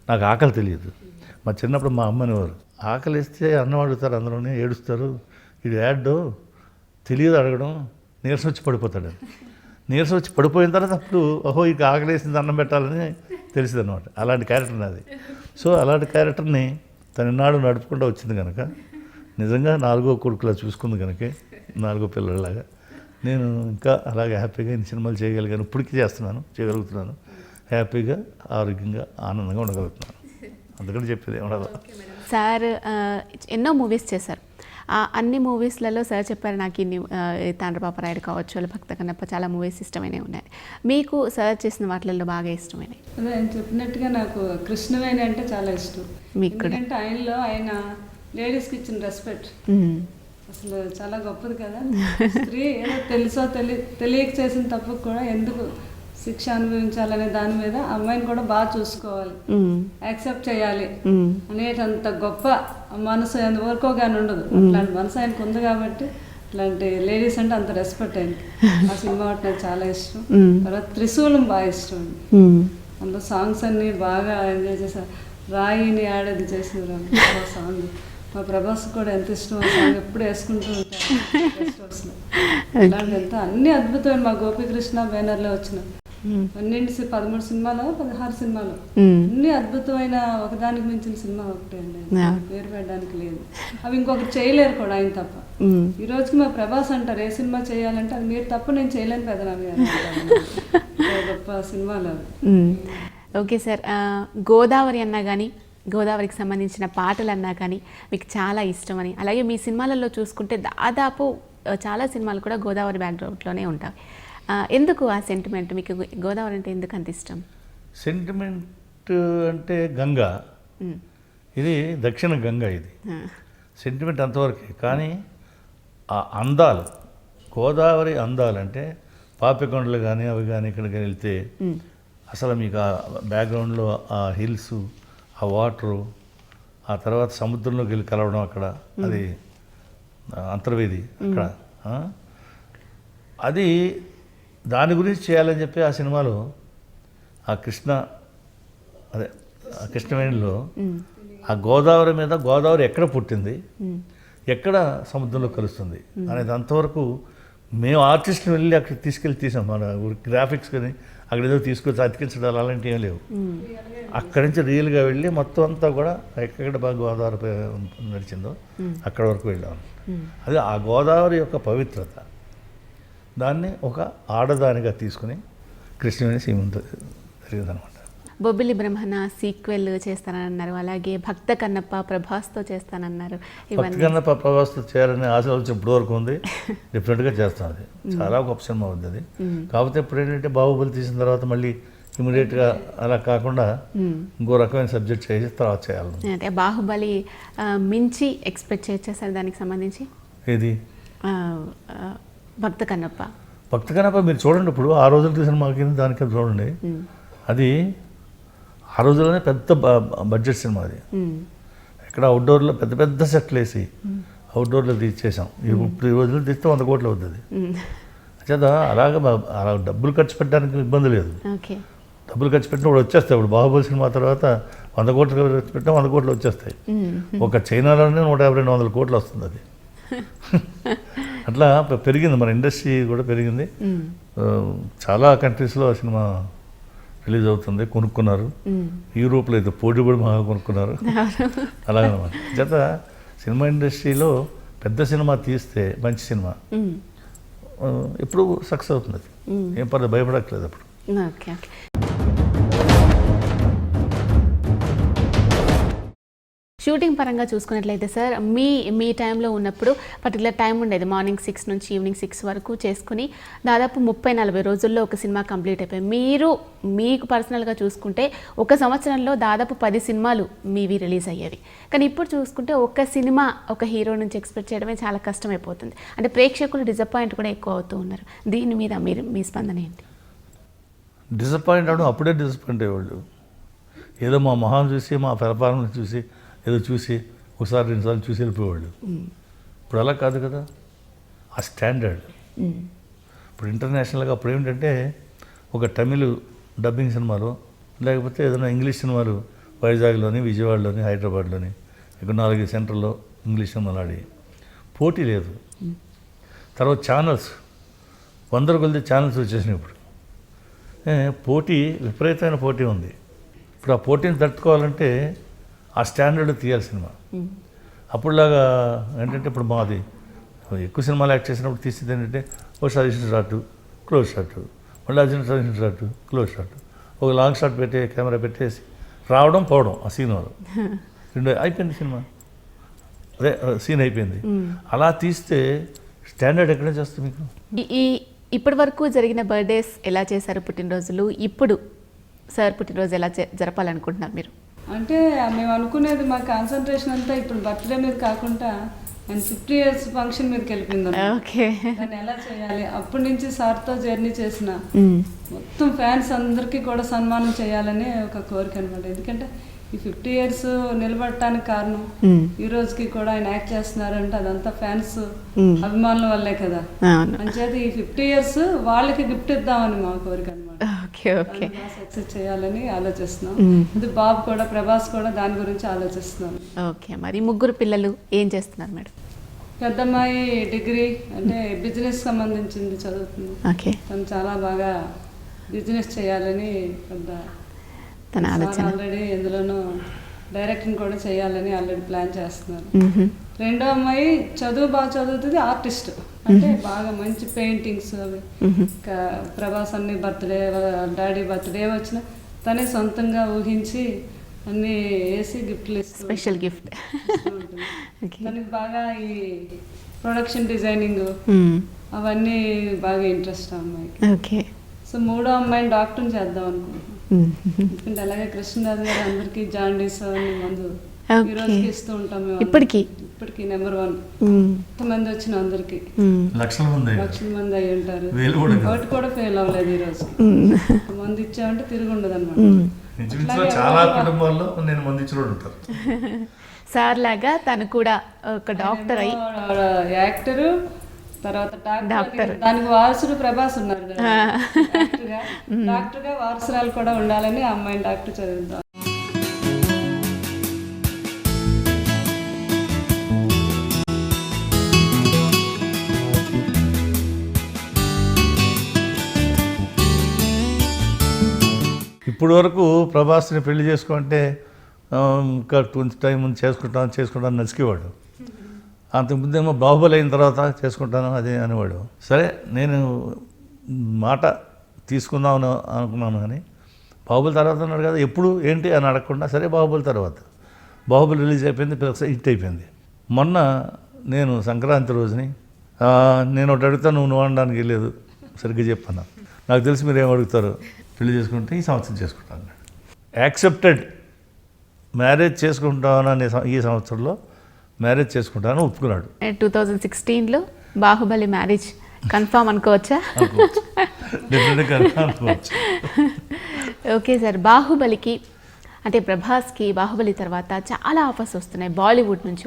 నాకు ఆకలి తెలియదు. మా చిన్నప్పుడు మా అమ్మనివారు ఆకలి వేస్తే అన్నం అడుగుతారు, అందులోనే ఏడుస్తారు. ఇది యాడ్డో తెలియదు అడగడం, నీరసం వచ్చి పడిపోతాడు. నీరసం వచ్చి పడిపోయిన తర్వాత అప్పుడు ఓహో ఇక ఆకలి వేసింది అన్నం పెట్టాలని తెలిసింది అనమాట. అలాంటి క్యారెక్టర్ నాది. సో అలాంటి క్యారెక్టర్ని తననాడు నడుపుకుంటూ వచ్చింది కనుక నిజంగా 4వ కొడుకులా చూసుకుంది కనుక 4వ పిల్లలాగా నేను ఇంకా అలాగే హ్యాపీగా ఇన్ని సినిమాలు చేయగలిగాను. ఇప్పటికీ చేయగలుగుతున్నాను. హ్యాపీగా ఆరోగ్యంగా ఆనందంగా ఉండగలుగుతున్నాను. అందుకని చెప్పేది ఏమన్నా. సార్ ఎన్నో మూవీస్ చేశారు. అన్ని మూవీస్లలో సార్ చెప్పారు నాకు ఇన్ని తాండ్రపాపరాయుడు కావచ్చు, భక్త కన్నప్ప చాలా మూవీస్ ఇష్టమైనవి ఉన్నాయి. మీకు సార్ చేసిన వాటిల్లో బాగా ఇష్టమైనవి? అదే ఆయన చెప్పినట్టుగా నాకు కృష్ణవేణి అంటే చాలా ఇష్టం. మీకు కూడా? ఎందుకంటే ఆయన లేడీస్కి ఇచ్చిన రెస్పెక్ట్ అసలు చాలా గొప్పది కదా. స్త్రీ ఏదో తెలుసో తెలియక చేసిన తప్పుకు కూడా ఎందుకు శిక్ష అనుభవించాలనే దాని మీద అమ్మాయిని కూడా బాగా చూసుకోవాలి, యాక్సెప్ట్ చేయాలి అనేటంత గొప్ప మనసు ఎంతవరకు కానీ ఉండదు. అట్లాంటి మనసు ఆయనకు ఉంది కాబట్టి ఇట్లాంటి లేడీస్ అంటే అంత రెస్పెక్ట్ ఆయనకి. ఆ సినిమా అంటే నాకు చాలా ఇష్టం. తర్వాత త్రిశూలం బాగా ఇష్టం అండి. అందులో సాంగ్స్ అన్ని బాగా ఎంజాయ్ చేశారు. రాయిని ఆడేది చేసిన సాంగ్ మా ప్రభాస్ కూడా ఎంత ఇష్టం. ఆ సాంగ్ ఎప్పుడు వేసుకుంటూ ఉంటాను. ఇలాంటి ఎంత అన్ని అద్భుతమైన మా గోపీకృష్ణ బ్యానర్లో వచ్చిన 13 సినిమాలు 16 సినిమాలు అన్ని అద్భుతమైన ఒకదానికి మించిన సినిమా ఒకటే అండి. పేరు పెట్టడానికి లేదు. అవి ఇంకొకటి చేయలేరు కూడా ఆయన తప్ప. ఈ రోజుకి మా ప్రభాస్ అంటారు ఏ సినిమా చేయాలంటే అది మీరు తప్ప నేను చేయలేను పెదనామి గారు. గొప్ప సినిమాలు అవి. ఓకే సార్, గోదావరి అన్నా కానీ గోదావరికి సంబంధించిన పాటలు అన్నా కానీ మీకు చాలా ఇష్టమని, అలాగే మీ సినిమాలలో చూసుకుంటే దాదాపు చాలా సినిమాలు కూడా గోదావరి బ్యాక్గ్రౌండ్లోనే ఉంటాయి. ఎందుకు ఆ సెంటిమెంట్ మీకు? గోదావరి అంటే ఎందుకు అంత ఇష్టం? సెంటిమెంట్ అంటే గంగా, ఇది దక్షిణ గంగా. ఇది సెంటిమెంట్ అంతవరకే. కానీ ఆ అందాలు, గోదావరి అందాలంటే పాపికొండలు కానీ అవి కానీ ఇక్కడికి వెళ్తే అసలు మీకు ఆ బ్యాక్గ్రౌండ్లో ఆ హిల్స్, ఆ వాటరు, ఆ తర్వాత సముద్రంలోకి వెళ్ళి కలవడం అక్కడ, అది అంతర్వేది అక్కడ, అది దాని గురించి చేయాలని చెప్పి ఆ సినిమాలో ఆ కృష్ణవేణిలో ఆ గోదావరి మీద, గోదావరి ఎక్కడ పుట్టింది, ఎక్కడ సముద్రంలో కలుస్తుంది అనేది అంతవరకు మేము ఆర్టిస్ట్ని వెళ్ళి అక్కడ తీసుకెళ్ళి తీసాం. మన గ్రాఫిక్స్ కానీ అక్కడ ఏదో తీసుకొచ్చి అతికించడాలు అలాంటివి ఏం లేవు. అక్కడి నుంచి రియల్గా వెళ్ళి మొత్తం అంతా కూడా ఎక్కడ బాగా గోదావరి నడిచిందో అక్కడ వరకు వెళ్ళాము. అది ఆ గోదావరి యొక్క పవిత్రత, దాన్ని ఒక ఆడదానిగా తీసుకుని కృష్ణవేణి సీమ జరిగిందనమాట. బొబ్బిలి బ్రహ్మణ సీక్వెల్ చేస్తానన్నారు, అలాగే భక్త కన్నప్ప ప్రభాస్తో చేస్తానన్నారు. భక్త కన్నప్ప ప్రభాస్తో చేయాలనే ఆలోచన ఇప్పుడు వరకు ఉంది. డిఫరెంట్గా చేస్తాం. అది చాలా గొప్ప సినిమా ఉంది అది. కాకపోతే ఇప్పుడు ఏంటంటే బాహుబలి తీసిన తర్వాత మళ్ళీ ఇమీడియట్గా అలా కాకుండా ఇంకో రకమైన సబ్జెక్ట్ చేసి తర్వాత చేయాలి. అంటే బాహుబలి మించి ఎక్స్పెక్ట్ చేసేసారు దానికి సంబంధించి? ఏది? భక్త కన్నప్ప. భక్త కన్నప్ప మీరు చూడండి, ఇప్పుడు ఆ రోజులు తీసిన మాకు దానికి చూడండి, అది ఆ రోజుల్లోనే పెద్ద బడ్జెట్ సినిమా. అది ఇక్కడ అవుట్డోర్లో పెద్ద పెద్ద సెట్లు వేసి అవుట్డోర్లో తీసేసాం. ఇప్పుడు ఈ రోజుల్లో తీస్తే 100 కోట్లు అవుతుంది. చేత అలా డబ్బులు ఖర్చు పెట్టడానికి ఇబ్బంది లేదు. డబ్బులు ఖర్చు పెట్టినప్పుడు వచ్చేస్తాయి. ఇప్పుడు బాహుబలి సినిమా తర్వాత 100 కోట్లు ఖర్చు పెట్టినా 100 కోట్లు వచ్చేస్తాయి. ఒక చైనాలోనే 150-200 కోట్లు వస్తుంది అది. అట్లా పెరిగింది, మన ఇండస్ట్రీ కూడా పెరిగింది. చాలా కంట్రీస్లో ఆ సినిమా రిలీజ్ అవుతుంది, కొనుక్కున్నారు. యూరోప్లో అయితే పోటీ కూడా బాగా కొనుక్కున్నారు. అలాగనమాట. చేత సినిమా ఇండస్ట్రీలో పెద్ద సినిమా తీస్తే మంచి సినిమా ఎప్పుడు సక్సెస్ అవుతుంది. ఏం పర్లేదు, భయపడట్లేదు అప్పుడు. Okay okay. షూటింగ్ పరంగా చూసుకున్నట్లయితే సార్ మీ టైంలో ఉన్నప్పుడు పర్టికులర్ టైం ఉండేది, మార్నింగ్ 6 నుంచి ఈవినింగ్ 6 వరకు చేసుకుని దాదాపు 30-40 రోజుల్లో ఒక సినిమా కంప్లీట్ అయిపోయి, మీకు పర్సనల్గా చూసుకుంటే ఒక సంవత్సరంలో దాదాపు 10 సినిమాలు మీవి రిలీజ్ అయ్యేవి. కానీ ఇప్పుడు చూసుకుంటే ఒక సినిమా ఒక హీరో నుంచి ఎక్స్పెక్ట్ చేయడమే చాలా కష్టమైపోతుంది. అంటే ప్రేక్షకులు డిసప్పాయింట్ కూడా ఎక్కువ అవుతూ ఉన్నారు. దీని మీద మీ స్పందన ఏంటి? డిసప్పాయింట్ అవడం అప్పుడే డిసప్పాయింట్ అయ్యేవాళ్ళు. ఏదో మా మొహం చూసి మా పెరపాలను చూసి ఏదో చూసి ఒకసారి 2 సార్లు చూసి వెళ్ళిపోయేవాళ్ళు. ఇప్పుడు అలా కాదు కదా, ఆ స్టాండర్డ్. ఇప్పుడు ఇంటర్నేషనల్గా అప్పుడు ఏమిటంటే ఒక తమిళ్ డబ్బింగ్ సినిమాలు లేకపోతే ఏదైనా ఇంగ్లీష్ సినిమాలు వైజాగ్లోని, విజయవాడలోని, హైదరాబాద్లోని ఇక్కడ 4 సెంటర్లో ఇంగ్లీష్ సినిమాలు ఆడి పోటీ లేదు. తర్వాత ఛానల్స్ 100 కొద్ది ఛానల్స్ వచ్చేసినాయి. ఇప్పుడు పోటీ, విపరీతమైన పోటీ ఉంది. ఇప్పుడు ఆ పోటీని తట్టుకోవాలంటే ఆ స్టాండర్డ్ తీయాలి సినిమా. అప్పుడులాగా ఏంటంటే ఇప్పుడు మాది ఎక్కువ సినిమాలు యాక్ట్ చేసినప్పుడు తీసేది ఏంటంటే ఒక సజెషన్ షాట్, క్లోజ్ షాట్, మళ్ళీ urgent suggestion shot, close shot, ఒక లాంగ్ షాట్ పెట్టి కెమెరా పెట్టేసి రావడం పోవడం ఆ సినిమాలో 2 అయిపోయింది సినిమా, అదే సీన్ అయిపోయింది. అలా తీస్తే స్టాండర్డ్ ఎక్కడ చేస్తుంది మీకు? ఇప్పటి వరకు జరిగిన బర్త్డేస్ ఎలా చేశారు, పుట్టినరోజులు, ఇప్పుడు సార్ పుట్టినరోజు ఎలా జరపాలనుకుంటున్నారు మీరు? అంటే మేము అనుకునేది మా కాన్సన్ట్రేషన్ అంతా ఇప్పుడు బర్త్డే మీద కాకుండా ఆయన 50 years ఫంక్షన్ మీదకి వెళ్ళిపోయింది. ఓకే, దాన్ని ఎలా చేయాలి, అప్పటి నుంచి సార్తో జర్నీ చేసిన మొత్తం ఫ్యాన్స్ అందరికీ కూడా సన్మానం చేయాలని ఒక కోరిక అనమాట. ఎందుకంటే ఈ 50 years నిలబడటానికి కారణం ఈ రోజుకి కూడా ఆయన యాక్ట్ చేస్తున్నారంటే అదంతా ఫ్యాన్స్ అభిమానుల వల్లే కదా. అంచేది ఈ 50 years వాళ్ళకి గిఫ్ట్ ఇద్దామని మా కోరిక అనమాట. సక్సెస్ చేయాలని ఆలోచిస్తున్నాం. ఇది బాబు కూడా, ప్రభాస్ కూడా దాని గురించి ఆలోచిస్తున్నాం. ఓకే, మరి ముగ్గురు పిల్లలు ఏం చేస్తున్నారు మేడం? పెద్దమ్మాయి డిగ్రీ అంటే బిజినెస్ సంబంధించింది చదువుతుంది. తను చాలా బాగా బిజినెస్ చేయాలని పెద్ద తన ఆలోచన. ఆల్రెడీ ఎందులోనూ డైరెక్టింగ్ కూడా చేయాలని ఆల్రెడీ ప్లాన్ చేస్తున్నారు. రెండో అమ్మాయి చదువు బాగా చదువుతుంది, ఆర్టిస్ట్ అంటే బాగా మంచి పెయింటింగ్స్ అవి. ప్రభాస్ అన్ని బర్త్డే, డాడీ బర్త్డే వచ్చిన తనే సొంతంగా ఊహించి అన్ని వేసి గిఫ్ట్లు ఇస్తుంది, స్పెషల్ గిఫ్ట్. తనకి బాగా ఈ ప్రొడక్షన్ డిజైనింగ్ అవన్నీ బాగా ఇంట్రెస్ట్ అమ్మాయికి. ఓకే, సో మూడో అమ్మాయిని డాక్టర్ని చేద్దాం అనుకుంటున్నాం. ఎందుకంటే అలాగే కృష్ణరాజు గారు అందరికి జాండీస్ అవన్నీ మందు ఈ రోజుకి ఇస్తూ ఉంటాం మేము. ఇప్పటికి నెంబర్ 1 మంది వచ్చిన అందరికి లక్షల మంది అయి ఉంటారు. ఒకటి కూడా ఫెయిల్ అవ్వలేదు ఈ రోజు. మంది ఇచ్చామంటే తిరిగి ఉండదు అనమాట. చాలా కుటుంబాల్లో నేను మంది ఇచ్చిన ఉంటారు. సార్ లాగా తను కూడా ఒక డాక్టర్ అయ్యి యాక్టరు, తర్వాత డాక్టర్, దానికి వారసుడు ప్రభాస్ ఉన్నారు కదా, డాక్టర్ గా వారసురాలు కూడా ఉండాలని ఆ అమ్మాయిని డాక్టర్ చదువుతాం. ఇప్పుడు వరకు ప్రభాస్ని పెళ్లి చేసుకుంటే ఇంకా కొంచెం టైం ముందు చేసుకుంటాను నచ్చికేవాడు. అంతకుముందేమో బాహుబలి అయిన తర్వాత చేసుకుంటాను అదే అనేవాడు. సరే నేను మాట తీసుకుందామని అనుకున్నాను, కానీ బాహుబలి తర్వాత అన్నాడు కదా, ఎప్పుడు ఏంటి అని అడగకుండా సరే బాహుబలి తర్వాత. బాహుబలి రిలీజ్ అయిపోయింది, హిట్ అయిపోయింది. మొన్న నేను సంక్రాంతి రోజుని నేను ఒకటి అడుగుతాను, నువ్వు అనడానికి వెళ్ళలేదు, సరిగ్గా చెప్పాను. నాకు తెలిసి మీరు ఏం అడుగుతారు, పెళ్లి చేసుకుంటే ఈ సంవత్సరం చేసుకుంటాను. యాక్సెప్టెడ్, మ్యారేజ్ చేసుకుంటాననే ఈ సంవత్సరంలో మ్యారేజ్ చేసుకుంటాను ఒప్పుకున్నాడు. 2016లో బాహుబలి మ్యారేజ్ కన్ఫామ్ అనుకోవచ్చా? ఓకే సార్, బాహుబలికి అంటే ప్రభాస్కి బాహుబలి తర్వాత చాలా ఆఫర్స్ వస్తున్నాయి, బాలీవుడ్ నుంచి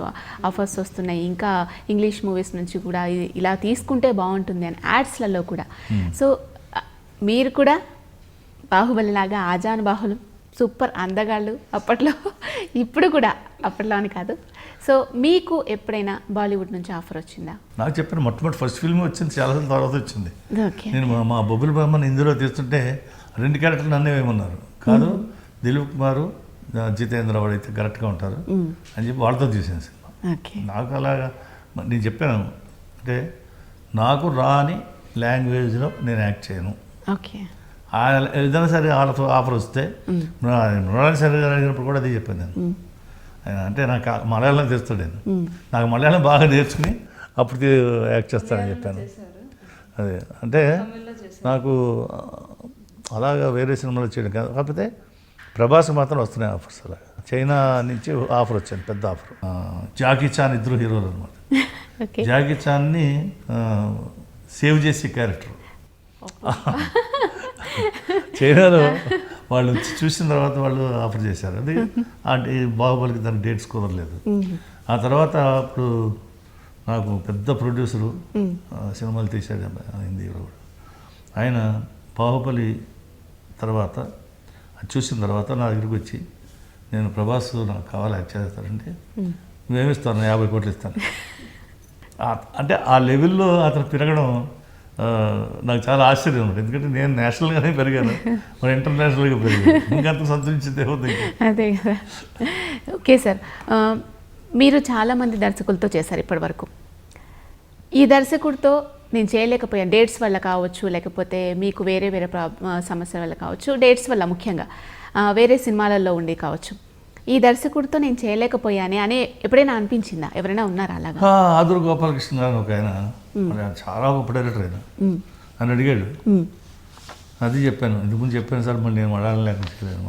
ఆఫర్స్ వస్తున్నాయి, ఇంకా ఇంగ్లీష్ మూవీస్ నుంచి కూడా ఇలా తీసుకుంటే బాగుంటుంది అని యాడ్స్లలో కూడా. సో మీరు కూడా బాహుబలి లాగా ఆజాన్ బాహులు సూపర్ అందగాళ్ళు అప్పట్లో, ఇప్పుడు కూడా అప్పట్లో అని కాదు. సో మీకు ఎప్పుడైనా బాలీవుడ్ నుంచి ఆఫర్ వచ్చిందా? నాకు చెప్పాను, మొట్టమొదటి ఫస్ట్ ఫిల్మ్ వచ్చింది, చాలా తర్వాత వచ్చింది. నేను మా బొబ్బుల బొమ్మని ఇందులో తీస్తుంటే 2 క్యారెక్టర్లు నన్నే వేయమన్నారు. కాదు, దిలీప్ కుమారు, జితేంద్ర వాడైతే కరెక్ట్గా ఉంటారు అని చెప్పి వాళ్ళతో తీసాను సినిమా. నాకు అలాగా నేను చెప్పాను, అంటే నాకు రాని లాంగ్వేజ్లో నేను యాక్ట్ చేయను, ఏదైనా సరే వాళ్ళతో ఆఫర్ వస్తే మృణాలి శర్మ గారు అడిగినప్పుడు కూడా అదే చెప్పాను నేను. అంటే నాకు మలయాళం తెస్తాడు నేను, నాకు మలయాళం బాగా నేర్చుకుని అప్పుడు యాక్ట్ చేస్తానని చెప్పాను. అదే అంటే నాకు అలాగా వేరే సినిమాలు చేయడం కాదు, కాకపోతే ప్రభాస్ మాత్రం వస్తున్నాయి ఆఫర్స్. అలాగా చైనా నుంచి ఆఫర్ వచ్చింది, పెద్ద ఆఫర్. జాకీ చాన్ ఇద్దరు హీరోలు అనమాట. జాకీ చాన్ని సేవ్ చేసే క్యారెక్టర్ చైనాలో వాళ్ళు చూసిన తర్వాత వాళ్ళు ఆఫర్ చేశారు. అది అంటే బాహుబలికి దాని డేట్స్ కుదరలేదు. ఆ తర్వాత ఇప్పుడు నాకు పెద్ద ప్రొడ్యూసరు సినిమాలు తీశాడు హిందీలో కూడా. ఆయన బాహుబలి తర్వాత అది చూసిన తర్వాత నా దగ్గరికి వచ్చి, నేను ప్రభాస్ నాకు కావాలి యాక్ట్ చేస్తారంటే మేమిస్తాను 50 కోట్లు ఇస్తాను. అంటే ఆ లెవెల్లో అతను పెరగడం నాకు చాలా ఆశ్చర్యం ఉంది. ఎందుకంటే నేను నేషనల్గానే పెరిగాను, మరి ఇంటర్నేషనల్గా పెరిగాను, ఇంకంత సంతరించింది ఏమవుతుంది. అదే కదా. ఓకే సార్, మీరు చాలామంది దర్శకులతో చేశారు ఇప్పటి వరకు. ఈ దర్శకుడితో నేను చేయలేకపోయాను, డేట్స్ వల్ల కావచ్చు, లేకపోతే మీకు వేరే వేరే సమస్యల వల్ల కావచ్చు, డేట్స్ వల్ల ముఖ్యంగా వేరే సినిమాలలో ఉండి కావచ్చు, ఈ దర్శకుడితో నేను చేయలేకపోయానే అని ఎప్పుడైనా అనిపించిందా? ఎవరైనా ఉన్నారా అలాగా? ఆదురు గోపాలకృష్ణ గారు ఒక ఆయన, చాలా గొప్ప డైరెక్టర్ ఆయన, అని అడిగాడు. అది చెప్పాను, ఇంతకుముందు చెప్పాను సార్, మళ్ళీ నేను మలయాళం లేకుండా చేయలేదు,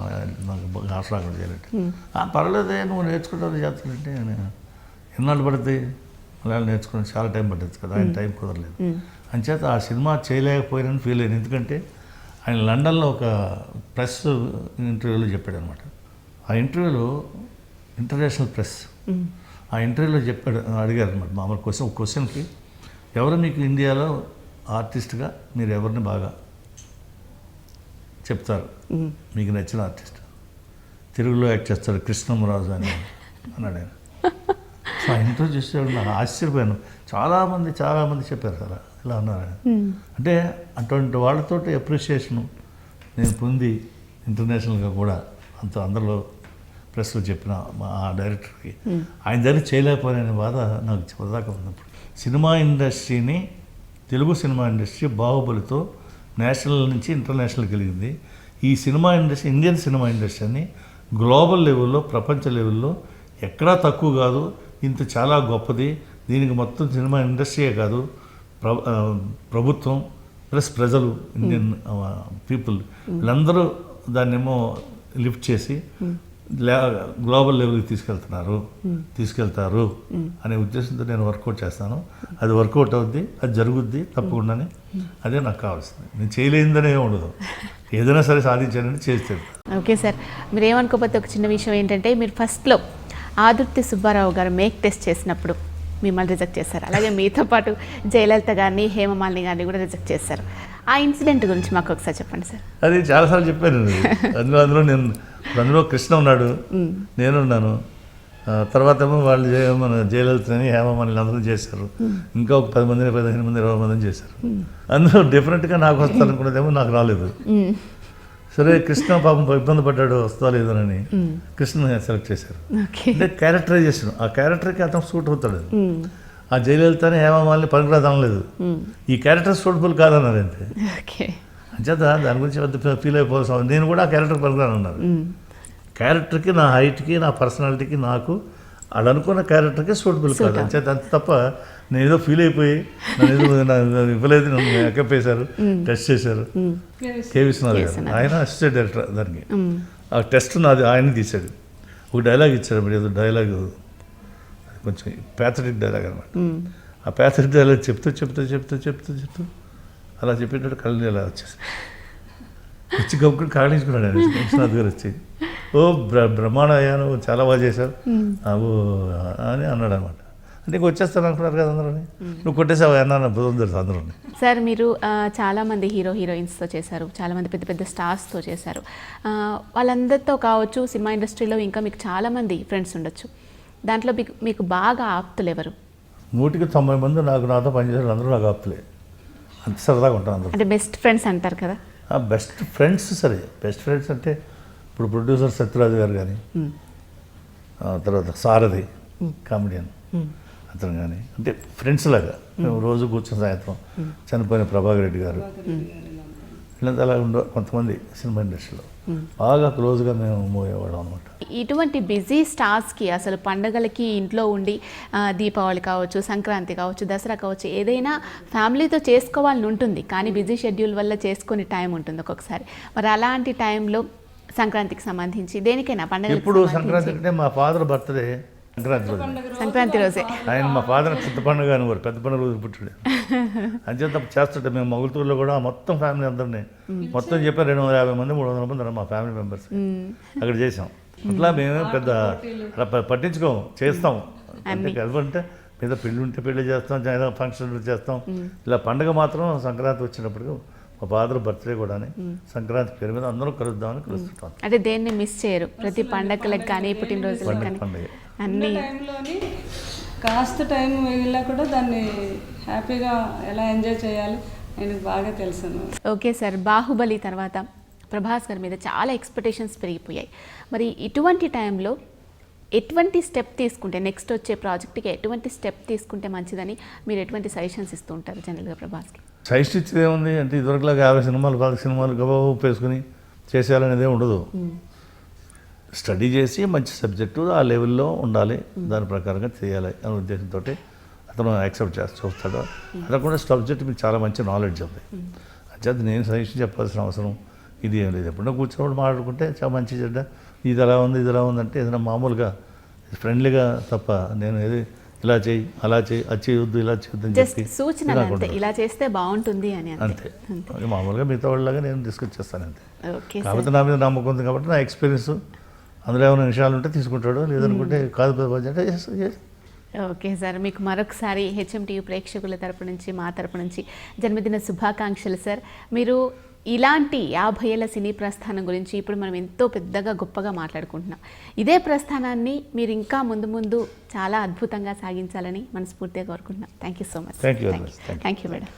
నాకు భాష రాకుండా చేయలేదు. పర్వాలేదే, నువ్వు నేర్చుకుంటావు చేస్తానంటే ఎన్నాళ్ళు పడుతుంది మలయాళం నేర్చుకుని, చాలా టైం పడుతుంది కదా, ఆయన టైం కుదరలేదు. అంచేత ఆ సినిమా చేయలేకపోయానని ఫీల్ అయ్యాను. ఎందుకంటే ఆయన లండన్లో ఒక ప్రెస్ ఇంటర్వ్యూలో చెప్పాడు అనమాట. ఆ ఇంటర్వ్యూలో ఇంటర్నేషనల్ ప్రెస్, ఆ ఇంటర్వ్యూలో అడిగారు అనమాట మామూలు ఒక క్వశ్చన్కి, ఎవరు మీకు ఇండియాలో ఆర్టిస్ట్గా మీరు ఎవరిని బాగా చెప్తారు, మీకు నచ్చిన ఆర్టిస్ట్, తెలుగులో యాక్ట్ చేస్తారు కృష్ణంరాజు అని అన్నాడు ఆయన. సో ఆ ఇంటర్వ్యూ చూసేవాడు నాకు ఆశ్చర్యపోయాను. చాలామంది చెప్పారు కదా ఇలా అన్నారు ఆయన. అంటే అటువంటి వాళ్ళతో అప్రిషియేషను నేను పొంది ఇంటర్నేషనల్గా కూడా అందరిలో ప్రెస్లో చెప్పిన ఆ డైరెక్టర్కి ఆయన దగ్గర చేయలేకపోయిన బాధ నాకు చివరిదాకా ఉన్నప్పుడు. సినిమా ఇండస్ట్రీని, తెలుగు సినిమా ఇండస్ట్రీ బాహుబలితో నేషనల్ నుంచి ఇంటర్నేషనల్కి వెళ్ళింది. ఈ సినిమా ఇండస్ట్రీ, ఇండియన్ సినిమా ఇండస్ట్రీని గ్లోబల్ లెవెల్లో, ప్రపంచ లెవెల్లో ఎక్కడా తక్కువ కాదు, ఇంత చాలా గొప్పది. దీనికి మొత్తం సినిమా ఇండస్ట్రీయే కాదు, ప్రభుత్వం ప్లస్ ప్రజలు, ఇండియన్ పీపుల్ వీళ్ళందరూ దాన్నేమో లిఫ్ట్ చేసి గ్లోబల్ లెవెల్కి తీసుకెళ్తారు అనే ఉద్దేశంతో నేను వర్కౌట్ చేస్తాను. అది వర్కౌట్ అవుద్ది, అది జరుగుద్ది తప్పకుండానే. అదే నాకు కావాల్సింది. నేను చేయలేనిదనే ఉండదు, ఏదైనా సరే సాధించాలని చేస్తాను. ఓకే సార్, మీరు ఏమనుకోకపోతే ఒక చిన్న విషయం ఏంటంటే, మీరు ఫస్ట్లో ఆదుర్తి సుబ్బారావు గారు మేక్ టెస్ట్ చేసినప్పుడు మిమ్మల్ని రిజెక్ట్ చేశారు. అలాగే మీతో పాటు జయలలిత గారిని, హేమమాలిని గారిని కూడా రిజెక్ట్ చేశారు. ఆ ఇన్సిడెంట్ గురించి మాకు ఒకసారి చెప్పండి సార్. అది చాలాసార్లు చెప్పాను. అందులో కృష్ణ ఉన్నాడు, నేనున్నాను. తర్వాత ఏమో వాళ్ళు మన జయలలితని, హేమమాలిని అందరూ చేశారు. ఇంకా ఒక 10 మందిని, 15 మంది, 20 మందిని చేశారు. అందులో డిఫరెంట్గా నాకు వస్తానుకున్నదేమో నాకు రాలేదు. సరే, కృష్ణ పాపం ఇబ్బంది పడ్డాడు, వస్తా లేదనని కృష్ణ సెలెక్ట్ చేశారు. అంటే క్యారెక్టరైజేషన్, ఆ క్యారెక్టర్కి అతను సూట్ అవుతాడు. ఆ జయలలితని, హేమమాలిని పనికిరాదు అనలేదు, ఈ క్యారెక్టర్ సూటబుల్ కాదన్నారు అంతే. అంచేత దాని గురించి పెద్ద ఫీల్ అయిపోతాం. నేను కూడా ఆ క్యారెక్టర్ పనికిరాను అన్నారు. క్యారెక్టర్కి, నా హైట్కి, నా పర్సనాలిటీకి, నాకు వాళ్ళు అనుకున్న క్యారెక్టర్కి సూటబుల్ కాదు. అంచేత అంత తప్ప నేను ఏదో ఫీల్ అయిపోయి నన్ను ఇవ్వలేదు, నన్ను మేకప్ వేశారు, టెస్ట్ చేశారు. కే విశ్వనాథ్ గారు, ఆయన అసిస్టెంట్ డైరెక్టర్ దానికి. ఆ టెస్ట్ నాది ఆయన తీశాడు. ఒక డైలాగ్ ఇచ్చాడు, మరి ఏదో డైలాగ్ కొంచెం ప్యాథటిక్ డైలాగ్ అనమాట. ఆ ప్యాథటిక్ డైలాగ్ చెప్తూ అలా చెప్పేటట్టు కళ్ళు ఇలా వచ్చి గొప్ప కాళించుకున్నాడు ఆయన. విశ్వనాథ్ గారు వచ్చి, ఓ బ్రహ్మాండ అయ్యాను, చాలా బాగా చేశావు అని అన్నాడు అనమాట. అంటే ఇంక వచ్చేస్తాను అనుకున్నారు కదా అందరూ, నువ్వు కొట్టేసావు అన్న బుధం తెలుసు అందరూ. సార్, మీరు చాలామంది హీరోయిన్స్తో చేశారు, చాలామంది పెద్ద పెద్ద స్టార్స్తో చేశారు. వాళ్ళందరితో కావచ్చు, సినిమా ఇండస్ట్రీలో ఇంకా మీకు చాలామంది ఫ్రెండ్స్ ఉండొచ్చు. దాంట్లో మీకు బాగా ఆప్తులు ఎవరు? 190 మంది నాతో పనిచేసారు, అందరూ నాకు ఆప్తులే. అంత సరదాగా ఉంటాను అందరూ. అంటే బెస్ట్ ఫ్రెండ్స్ అంటారు కదా. బెస్ట్ ఫ్రెండ్స్, సరే బెస్ట్ ఫ్రెండ్స్ అంటే ఇప్పుడు ప్రొడ్యూసర్ సత్యరాజు గారు కానీ, తర్వాత సారథి కామెడియన్ అతను కానీ, అంటే ఫ్రెండ్స్ లాగా మేము రోజు కూర్చొని సాయంత్రం. చనిపోయిన ప్రభాకర్ రెడ్డి గారు, వీళ్ళంతా అలా ఉండే కొంతమంది సినిమా ఇండస్ట్రీలో బాగా క్లోజ్గా మేము మూవ్ అయ్యేవాళ్ళం అనమాట. ఇటువంటి బిజీ స్టార్స్కి అసలు పండగలకి ఇంట్లో ఉండి దీపావళి కావచ్చు, సంక్రాంతి కావచ్చు, దసరా కావచ్చు, ఏదైనా ఫ్యామిలీతో చేసుకోవాలని ఉంటుంది, కానీ బిజీ షెడ్యూల్ వల్ల చేసుకునే టైం ఉంటుంది ఒక్కొక్కసారి. మరి అలాంటి టైంలో సంక్రాంతికి సంబంధించి దేనికైనా పండుగ ఇప్పుడు సంక్రాంతి అంటే మా ఫాదర్ బర్త్డే సంక్రాంతి రోజే ఆయన మా ఫాదర్ పెద్ద పండుగ అనేవారు, పెద్ద పండుగ రోజు పుట్టాడు. అంచేత చేస్తుంటే మేము మొగులతూరులో కూడా మొత్తం ఫ్యామిలీ అందరినీ మొత్తం చెప్పారు 250 మంది 300 మంది మా ఫ్యామిలీ మెంబర్స్ అక్కడ చేసాం. అట్లా మేమే పెద్ద పట్టించుకోము, చేస్తాం. అంటే కలపంటే పెద్ద పెళ్ళి ఉంటే పెళ్లి చేస్తాం, ఏదైనా ఫంక్షన్లు చేస్తాం. ఇలా పండుగ మాత్రం సంక్రాంతి వచ్చినప్పుడు మా ఫాదర్ బర్త్డే కూడా సంక్రాంతి పేరు మీద అందరూ కలుద్దామని కలుస్తుంటాం. అంటే దేన్ని మిస్ చేయరు, ప్రతి పండగలకు కానీ పుట్టినరోజులకు కానీ పండుగ అన్ని టైంలోని కాస్త టైం మిగిలినా కూడా దాన్ని హ్యాపీగా ఎలా ఎంజాయ్ చేయాలి ఆయనకు బాగా తెలుసు. ఓకే సార్, బాహుబలి తర్వాత ప్రభాస్ గారి మీద చాలా ఎక్స్పెక్టేషన్స్ పెరిగిపోయాయి. మరి ఇటువంటి టైంలో ఎటువంటి స్టెప్ తీసుకుంటే నెక్స్ట్ వచ్చే ప్రాజెక్ట్కి ఎటువంటి స్టెప్ తీసుకుంటే మంచిదని మీరు ఎటువంటి సజెషన్స్ ఇస్తూ ఉంటారు జనరల్గా ప్రభాస్కి? సజెస్ట్ ఇచ్చేది ఏముంది అంటే ఇదివరకులాగా 50 సినిమాలు 10 సినిమాలు గబాబు వేసుకుని చేసేయాలనేదే ఉండదు. స్టడీ చేసి మంచి సబ్జెక్టు ఆ లెవెల్లో ఉండాలి, దాని ప్రకారంగా చేయాలి అనే ఉద్దేశంతో అతను యాక్సెప్ట్ చేసి చూస్తాడు. అతను కూడా సబ్జెక్ట్ మీకు చాలా మంచి నాలెడ్జ్ ఉంది. అంచేది నేను సజెషన్ చెప్పాల్సిన అవసరం ఇది ఏం లేదు. ఎప్పుడన్నా కూర్చున్నప్పుడు మాట్లాడుకుంటే చాలా మంచి చెడ్డ ఇది ఎలా ఉంది ఇది ఎలా ఉందంటే ఏదైనా మామూలుగా ఫ్రెండ్లీగా తప్ప నేను ఏది ఇలా చేయి అలా చేయి అది చేయొద్దు ఇలా చేయొద్దు అని జస్ట్ చెప్పి సూచనలు అంతే, ఇలా చేస్తే బాగుంటుంది అని అంతే. అది మామూలుగా మిగతా వాళ్ళలాగా నేను డిస్కస్ చేస్తాను అంతే. ఓకే కాబట్టి నా మీద నమ్మకం ఉంది కాబట్టి నా ఎక్స్పీరియన్స్ అందులో ఏమైనా విషయాలు ఉంటే తీసుకుంటాడు, లేదనుకుంటే కాదు అంటే ఓకే సార్, మీకు మరొకసారి హెచ్ఎంటీవీ ప్రేక్షకుల తరపు నుంచి మా తరపు నుంచి జన్మదిన శుభాకాంక్షలు సార్. మీరు ఇలాంటి 50 ఏళ్ల సినీ ప్రస్థానం గురించి ఇప్పుడు మనం ఎంతో పెద్దగా గొప్పగా మాట్లాడుకుంటున్నాం. ఇదే ప్రస్థానాన్ని మీరు ఇంకా ముందు ముందు చాలా అద్భుతంగా సాగించాలని మనస్ఫూర్తిగా కోరుకుంటున్నాం. Thank you so much. Thank you thank you madam.